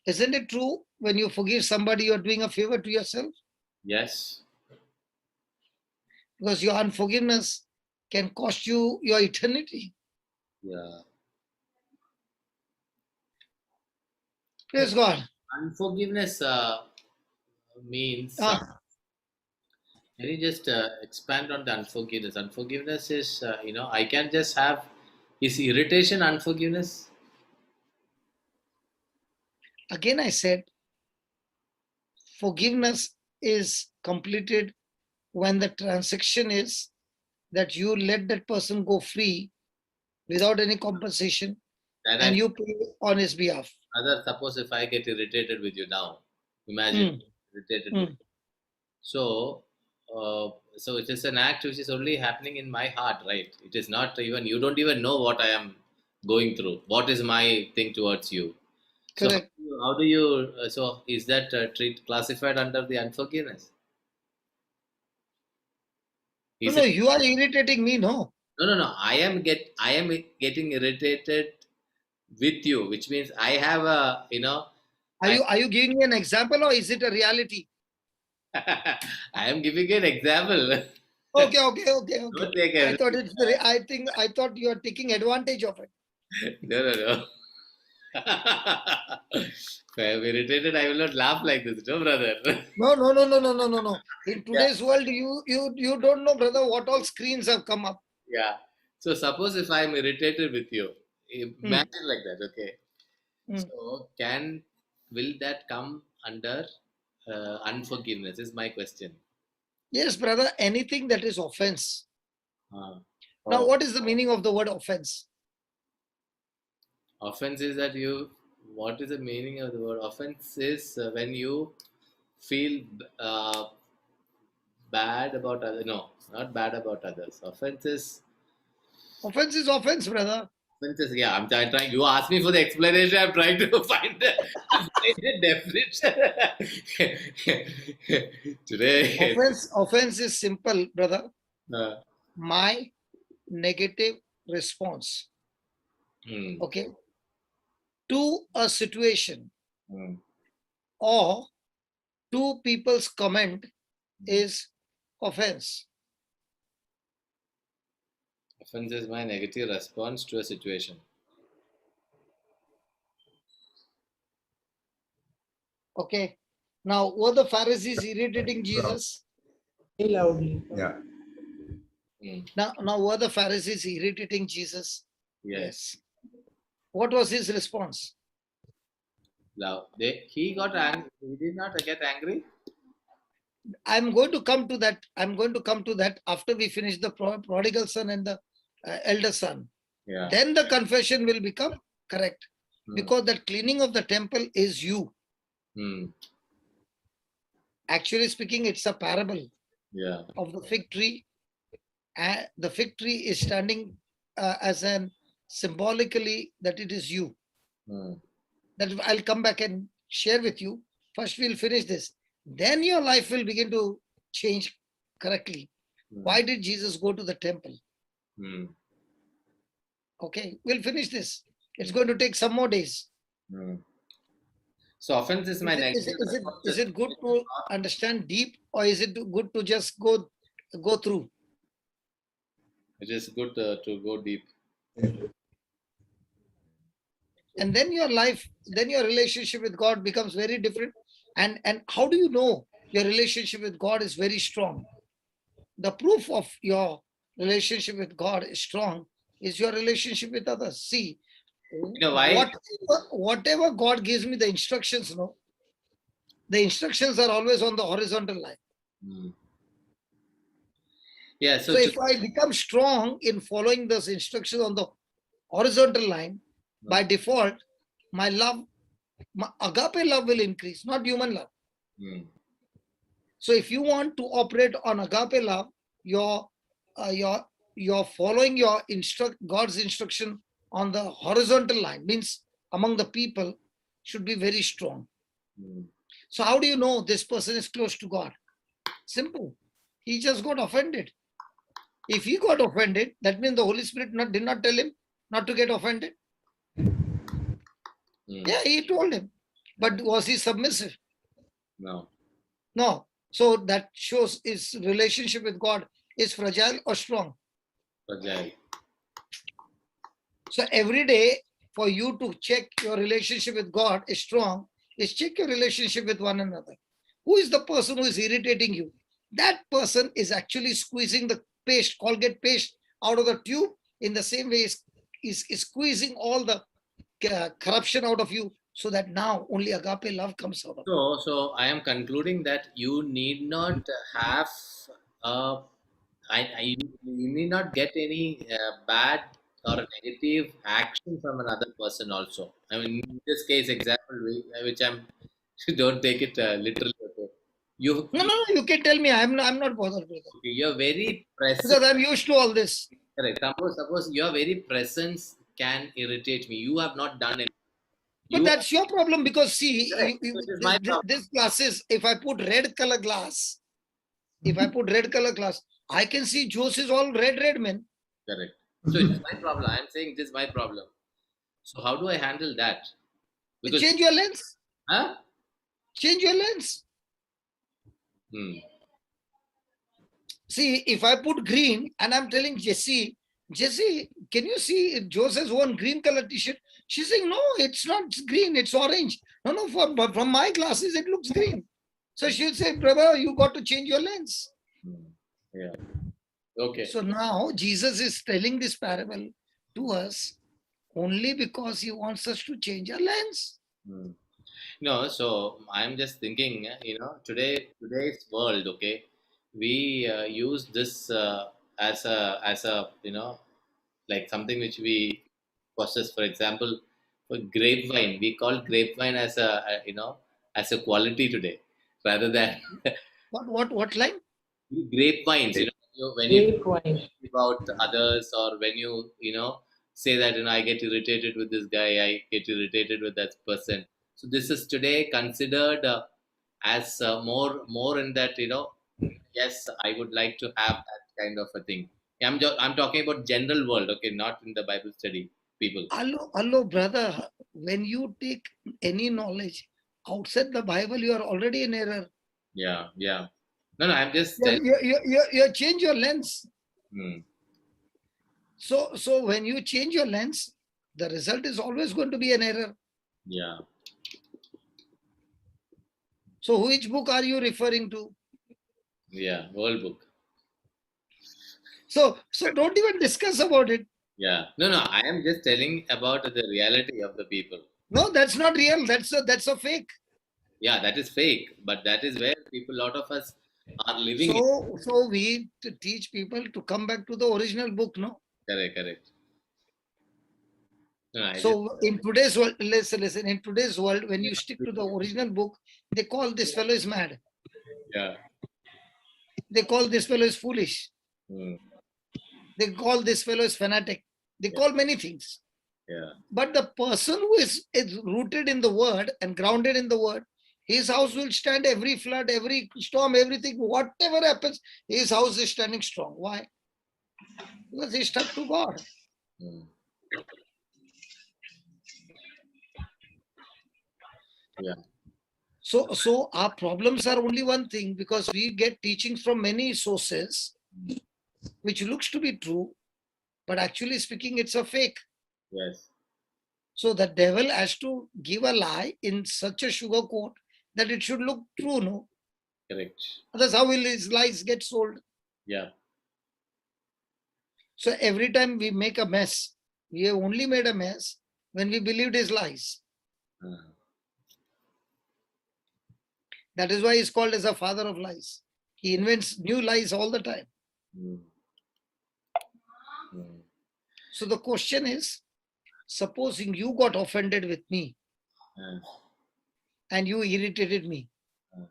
Isn't it true? When you forgive somebody, you're doing a favor to yourself? Yes. Because your unforgiveness can cost you your eternity. Yeah. Praise God. Unforgiveness means. Ah, Can you just expand on the unforgiveness? Unforgiveness is, I can just have. Is irritation unforgiveness? again, I said, forgiveness is completed when the transaction is that you let that person go free without any compensation That and I you pay on his behalf. other suppose if I get irritated with you now, imagine Hmm, irritated with hmm. you. So, so it is an act which is only happening in my heart, right? It is not even you don't even know what I am going through. What is my thing towards you? So Correct. how do you so is that classified under the unforgiveness? No, Is no, it you are irritating me, no. no? I am getting irritated with you, which means I have a Are you giving me an example or is it a reality? I am giving an example. Okay. Don't take I everything. thought it's very, I thought you are taking advantage of it. No. If I am irritated, I will not laugh like this, no, brother. No. In Yeah. today's world, you don't know, brother, what all screens have come up. Yeah. So suppose if I am irritated with you, imagine like that, okay? Mm. So will that come under unforgiveness? Is my question. Yes, brother, anything that is offense. Uh, Now, oh, what is the meaning of the word offense? offense is that you. What is the meaning of the word offense? Is when you feel bad about others. No, not bad about others. Offense is offense, brother. Offense is, yeah. I'm trying. You asked me for the explanation. I'm trying to find the definition. Today. Offense is simple, brother. Uh, My negative response, hmm, okay, to a situation hmm. or to people's comment is offense. Offense is my negative response to a situation. Okay. Now, were the Pharisees irritating Jesus? Loudly. Yeah. Hmm. Now were the Pharisees irritating Jesus? Yes. What was his response? Now, he got angry. He did not get angry. I'm going to come to that. I'm going to come to that after we finish the prodigal son and the elder son. Yeah. Then the confession will become correct. Hmm. Because the cleaning of the temple is you. Hmm. Actually speaking, it's a parable Yeah. of the fig tree. The fig tree is standing as an symbolically that it is you. Hmm. That I'll come back and share with you. First, we'll finish this. Then your life will begin to change correctly. Hmm. Why did Jesus go to the temple? Hmm. Okay, we'll finish this. It's going to take some more days. Hmm. So offense is my negative. Is it good to understand deep, or is it good to just go through? It is good to go deep. And then your life, then your relationship with God becomes very different. And how do you know your relationship with God is very strong? The proof of your relationship with God is strong is your relationship with others. See, You know why? whatever God gives me the instructions, no, the instructions are always on the horizontal line. Hmm. Yeah. So if I become strong in following those instructions on the horizontal line, by default, my love, my agape love will increase, not human love. Hmm. So if you want to operate on agape love, you're following your God's instruction on the horizontal line, means among the people, should be very strong. Hmm. So how do you know this person is close to God? Simple. He just got offended. If he got offended, that means the Holy Spirit did not tell him not to get offended. Yeah, he told him. But was he submissive? No. No. So that shows his relationship with God is fragile or strong. Fragile. So every day for you to check your relationship with God is strong, is check your relationship with one another. Who is the person who is irritating you? That person is actually squeezing the paste, Colgate paste out of the tube. In the same way, is squeezing all the corruption out of you, so that now only agape love comes out of you. So I am concluding that you need not have you need not get any bad or negative action from another person also. I mean, in this case example, which I'm don't take it literally. Okay. No, you can tell me. I'm not bothered with it. Okay, your very presence. Because I'm used to all this. Correct. Suppose your very presence can irritate me. You have not done it. But that's your problem, because see, this glasses, if I put red color glass, I can see Jose is all red, man. Correct. So it is my problem. I'm saying this is my problem. So how do I handle that? Change your lens. Huh? Change your lens. Hmm. See, if I put green and I'm telling Jesse, can you see Joe says one green color t-shirt? She's saying, no, it's not green, it's orange. No, but from my glasses, it looks green. So she'll say, brother, you got to change your lens. Yeah. Okay. So now Jesus is telling this parable to us only because he wants us to change our lens. No, so I'm just thinking, today's world, okay, we use this as a like something which we possess. For example, for grapevine, we call grapevine as a quality today, rather than What line? grapevines. When you Grape wine. about others, or when say that I get irritated with this guy, I get irritated with that person. So this is today considered as more in that, yes, I would like to have that kind of a thing. I'm talking about general world, okay, not in the Bible study people. Hello, brother. When you take any knowledge outside the Bible, you are already in error. Yeah. No, I'm just You, telling. you change your lens. Hmm. So when you change your lens, the result is always going to be an error. Yeah. So which book are you referring to? Yeah, world book. So don't even discuss about it. Yeah. No, I am just telling about the reality of the people. No, that's not real. That's a fake. Yeah, that is fake, but that is where people, lot of us are living in. So we teach people to come back to the original book, no? Correct. No, I just, So in today's world, listen. In today's world, when you stick to the original book, they call this fellow is mad. yeah. They call this fellow is foolish. Hmm. They call this fellow is fanatic. They call many things. Yeah. But the person who is rooted in the word and grounded in the word, his house will stand every flood, every storm, everything, whatever happens, his house is standing strong. Why? Because he's stuck to God. Hmm. Yeah. So our problems are only one thing, because we get teachings from many sources, which looks to be true, but actually speaking, it's a fake. Yes. So the devil has to give a lie in such a sugar coat that it should look true, no? Correct. That's how will his lies get sold. Yeah. So every time we make a mess, we have only made a mess when we believed his lies. Hmm. That is why he's called as a father of lies. He invents new lies all the time. Hmm. Hmm. So the question is, supposing you got offended with me Hmm. and you irritated me. Hmm.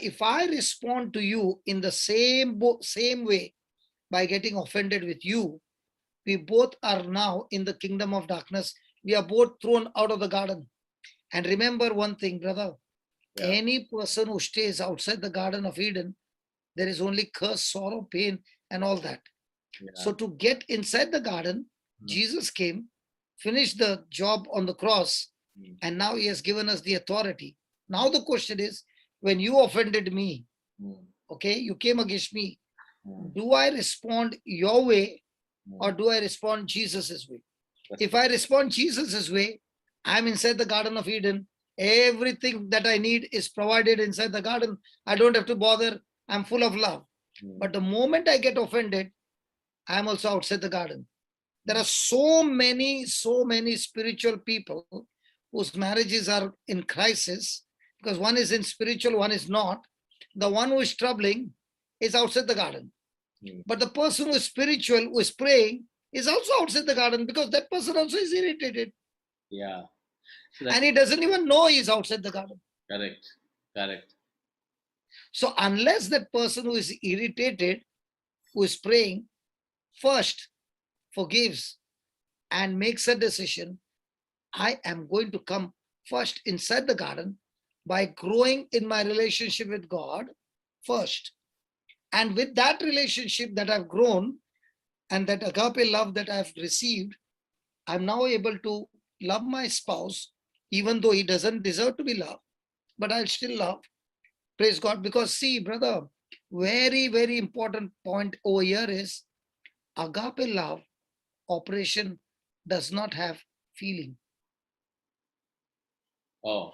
If I respond to you in the same way by getting offended with you, we both are now in the kingdom of darkness. We are both thrown out of the garden. And remember one thing, brother. Yeah. Any person who stays outside the Garden of Eden, there is only curse, sorrow, pain, and all that. Yeah. So to get inside the garden, Jesus came, finished the job on the cross, and now he has given us the authority. Now the question is, when you offended me, okay, you came against me, do I respond your way or do I respond Jesus's way? If I respond Jesus's way, I'm inside the Garden of Eden. Everything that I need is provided inside the garden. I don't have to bother. I'm full of love. But the moment I get offended, I'm also outside the garden. There are so many spiritual people whose marriages are in crisis because one is in spiritual, one is not. The one who is troubling is outside the garden. But the person who is spiritual, who is praying, is also outside the garden because that person also is irritated. Yeah. So And he doesn't even know he's outside the garden. Correct. So unless that person who is irritated, who is praying, first forgives and makes a decision, I am going to come first inside the garden by growing in my relationship with God first. And with that relationship that I've grown and that agape love that I've received, I'm now able to love my spouse, even though he doesn't deserve to be loved, but I'll still love. Praise God. Because see, brother, very, very important point over here is agape love operation does not have feeling. Oh,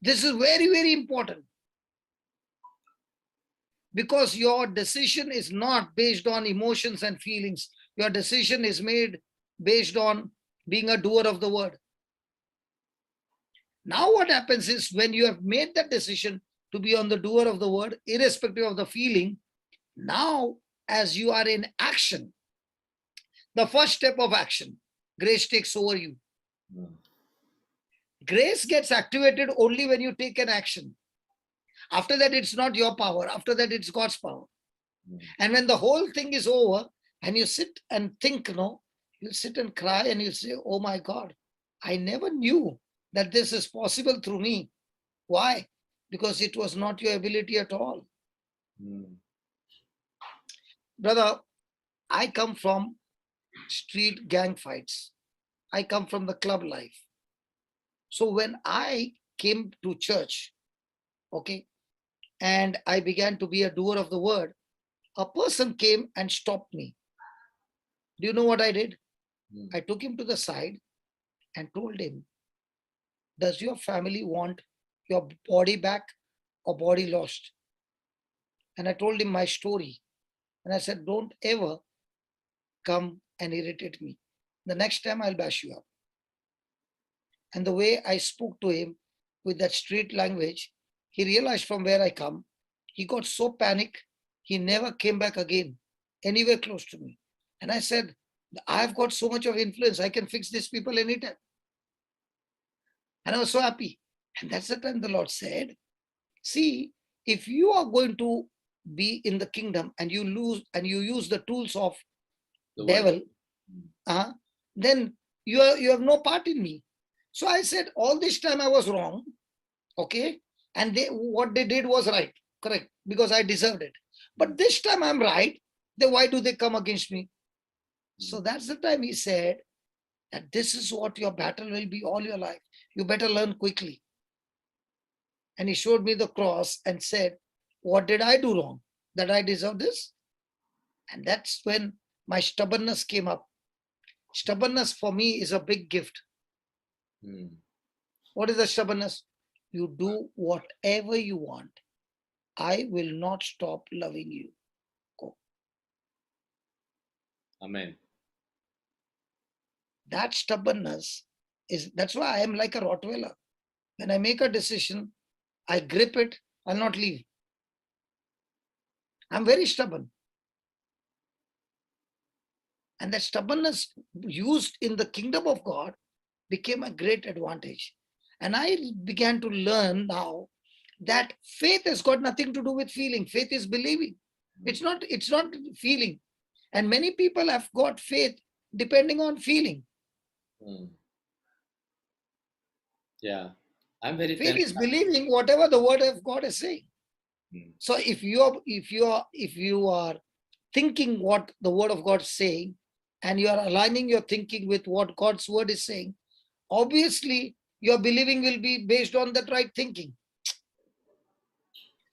This is very, very important. Because your decision is not based on emotions and feelings. Your decision is made based on being a doer of the word. Now what happens is when you have made that decision to be on the doer of the word, irrespective of the feeling, now as you are in action, the first step of action, grace takes over you. Grace gets activated only when you take an action. After that, it's not your power. After that, it's God's power. And when the whole thing is over and you sit and think, you'll sit and cry and you'll say, oh my God, I never knew that this is possible through me. Why? Because it was not your ability at all. Brother, I come from street gang fights. I come from the club life. So when I came to church, okay, and I began to be a doer of the word, a person came and stopped me. Do you know what I did? I took him to the side and told him, does your family want your body back or body lost? And I told him my story. And I said, don't ever come and irritate me. The next time I'll bash you up. And the way I spoke to him with that street language, he realized from where I come. He got so panicked, he never came back again, anywhere close to me. And I said, I've got so much of influence, I can fix these people anytime. And I was so happy. And that's the time the Lord said, see, if you are going to be in the kingdom and you use the tools of the devil, then you have no part in me. So I said, all this time I was wrong, okay? And what they did was right, correct, because I deserved it. But this time I'm right, then why do they come against me? So that's the time he said that this is what your battle will be all your life. You better learn quickly. And he showed me the cross and said, what did I do wrong that I deserve this? And that's when my stubbornness came up. Stubbornness for me is a big gift. What is the stubbornness? You do whatever you want. I will not stop loving you. Go. Amen. That stubbornness that's why I am like a Rottweiler. When I make a decision, I grip it, I'll not leave. I'm very stubborn. And that stubbornness used in the kingdom of God became a great advantage. And I began to learn now that faith has got nothing to do with feeling. Faith is believing. It's not feeling. And many people have got faith depending on feeling. Yeah. I'm very faith is believing whatever the word of God is saying. So if you are thinking what the word of God is saying, and you are aligning your thinking with what God's word is saying, obviously your believing will be based on that right thinking.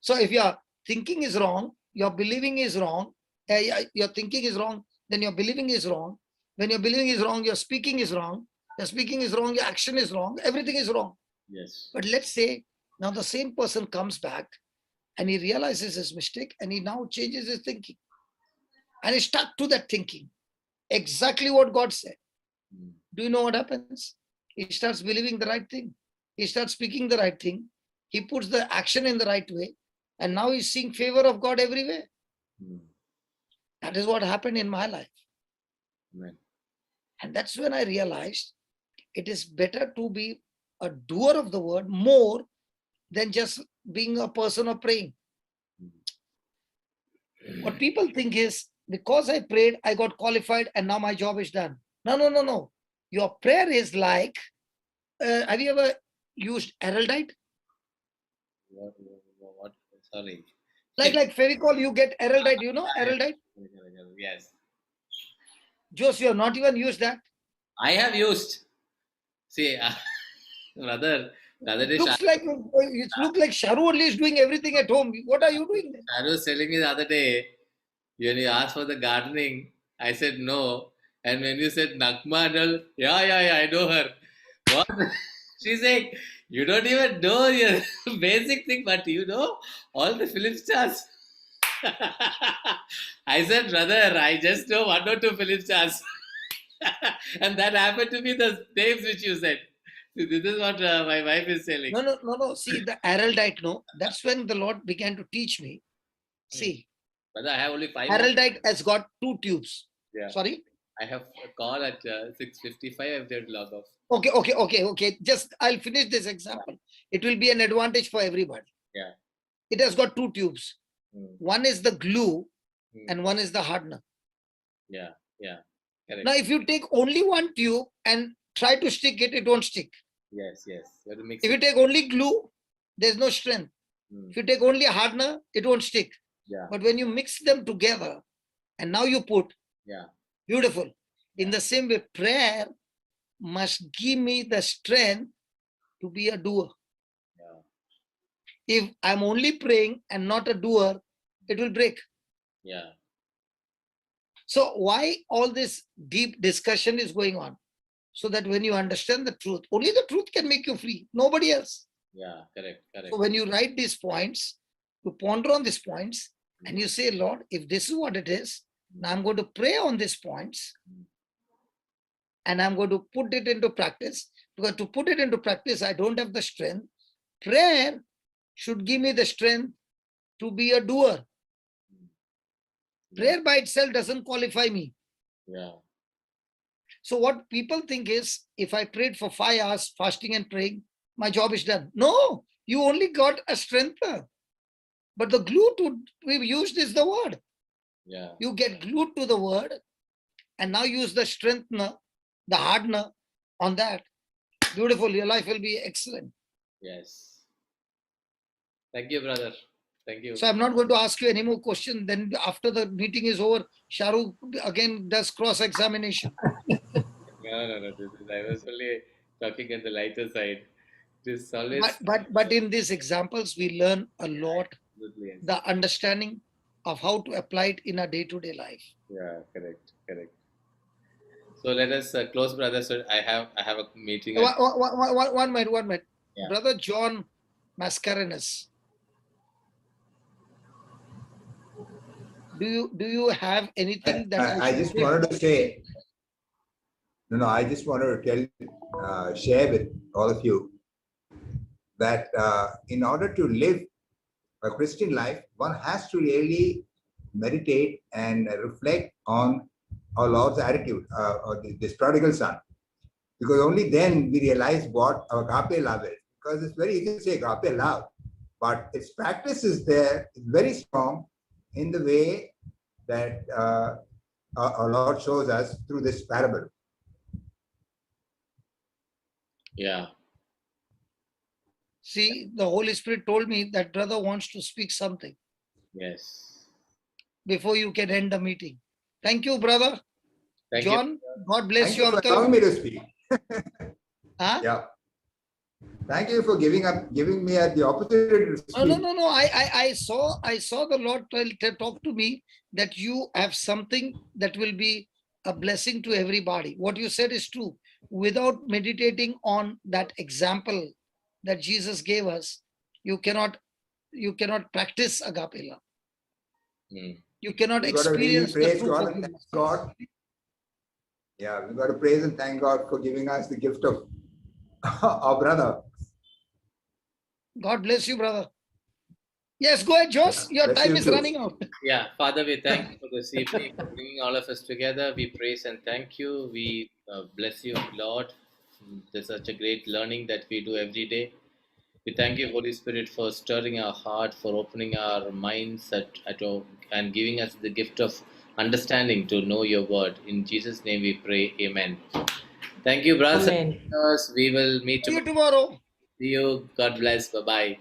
So if your thinking is wrong, your believing is wrong, your thinking is wrong, then your believing is wrong. When your believing is wrong, your speaking is wrong. Your speaking is wrong, your action is wrong, everything is wrong. Yes. But let's say now the same person comes back and he realizes his mistake and he now changes his thinking. And he's stuck to that thinking. Exactly what God said. Do you know what happens? He starts believing the right thing. He starts speaking the right thing. He puts the action in the right way. And now he's seeing favor of God everywhere. That is what happened in my life. Amen. And that's when I realized it is better to be a doer of the word more than just being a person of praying. What people think is, because I prayed, I got qualified and now my job is done. No. Your prayer is like, have you ever used Heraldite? What? Sorry. Like Fevicol, you get Heraldite, you know Heraldite? Yes. Jose, you have not even used that? I have used. See, brother, The other day, Looks like it looks like Sharu only is doing everything at home. What are you doing then? Sharu was telling me the other day, when you asked for the gardening, I said no. And when you said Nakma and all, yeah, I know her. What? She's saying, you don't even know your basic thing, but you know all the film stars. I said, brother, I just know one or two film stars. And that happened to be the names which you said. So this is what my wife is telling. No. See, the heraldite, no. That's when the Lord began to teach me. See, Brother, I have only 5 heraldite has got 2 tubes. Yeah. Sorry? I have a call at 6:55. I have to log off. Okay. Just I'll finish this example. It will be an advantage for everybody. Yeah. It has got 2 tubes. One is the glue and one is the hardener. Yeah. Correct. Now, if you take only one tube and try to stick it, it won't stick. Yes. You have to mix If it. you take only glue, there's no strength. If you take only a hardener, it won't stick. Yeah. But when you mix them together and now you put, Yeah. beautiful. In the same way, prayer must give me the strength to be a doer. Yeah. If I'm only praying and not a doer, it will break. Yeah. So why all this deep discussion is going on? So that when you understand the truth, only the truth can make you free, nobody else. Yeah. Correct. So when you write these points, you ponder on these points and you say, Lord, if this is what it is, now I'm going to pray on these points and I'm going to put it into practice. Because to put it into practice, I don't have the strength. Prayer should give me the strength to be a doer. Prayer by itself doesn't qualify me. Yeah. So what people think is, if I prayed for 5 hours fasting and praying, my job is done. No, you only got a strengthener. But the glue we've used is the word. Yeah. You get glued to the word and now use the strengthener, the hardener on that. Beautiful, your life will be excellent. Yes. Thank you, brother. Thank you. So I'm not going to ask you any more questions. Then after the meeting is over, Shahrukh again does cross-examination. No. I was only talking on the lighter side. This always. But in these examples, we learn a lot, Absolutely. the understanding of how to apply it in our day-to-day life. Yeah. Correct. So let us close, brother. So I have a meeting. One minute. Yeah. Brother John Mascarenhas. Do you have anything that I just wanted to say, I just wanted to share with all of you that in order to live a Christian life, one has to really meditate and reflect on our Lord's attitude, or this prodigal son, because only then we realize what agape love is. Because it's very easy to say agape love, but its practice is there, it's very strong in the way that our Lord shows us through this parable. Yeah. See, the Holy Spirit told me that brother wants to speak something. Yes. Before you can end the meeting. Thank you, brother. Thank John, you. God bless Thank you, you for uncle. allowing me to speak. Huh? Yeah. Thank you for giving me the opportunity to speak. No. I saw the Lord talk to me that you have something that will be a blessing to everybody. What you said is true. Without meditating on that example that Jesus gave us, you cannot practice agape love. You cannot We got to really experience the praise true God and forgiveness. thank God. Yeah, we got to praise and thank God for giving us the gift of our brother. God bless you, brother. Yes, go ahead, Jos. Your Bless time you is too. running out. Yeah, Father, we thank you for this evening, for bringing all of us together. We praise and thank you. We bless you, Lord. There's such a great learning that we do every day. We thank you, Holy Spirit, for stirring our heart, for opening our minds and giving us the gift of understanding to know your word. In Jesus' name we pray. Amen. Thank you, brothers and Amen. sisters. We will meet See you tomorrow. tomorrow. See you. God bless. Bye-bye.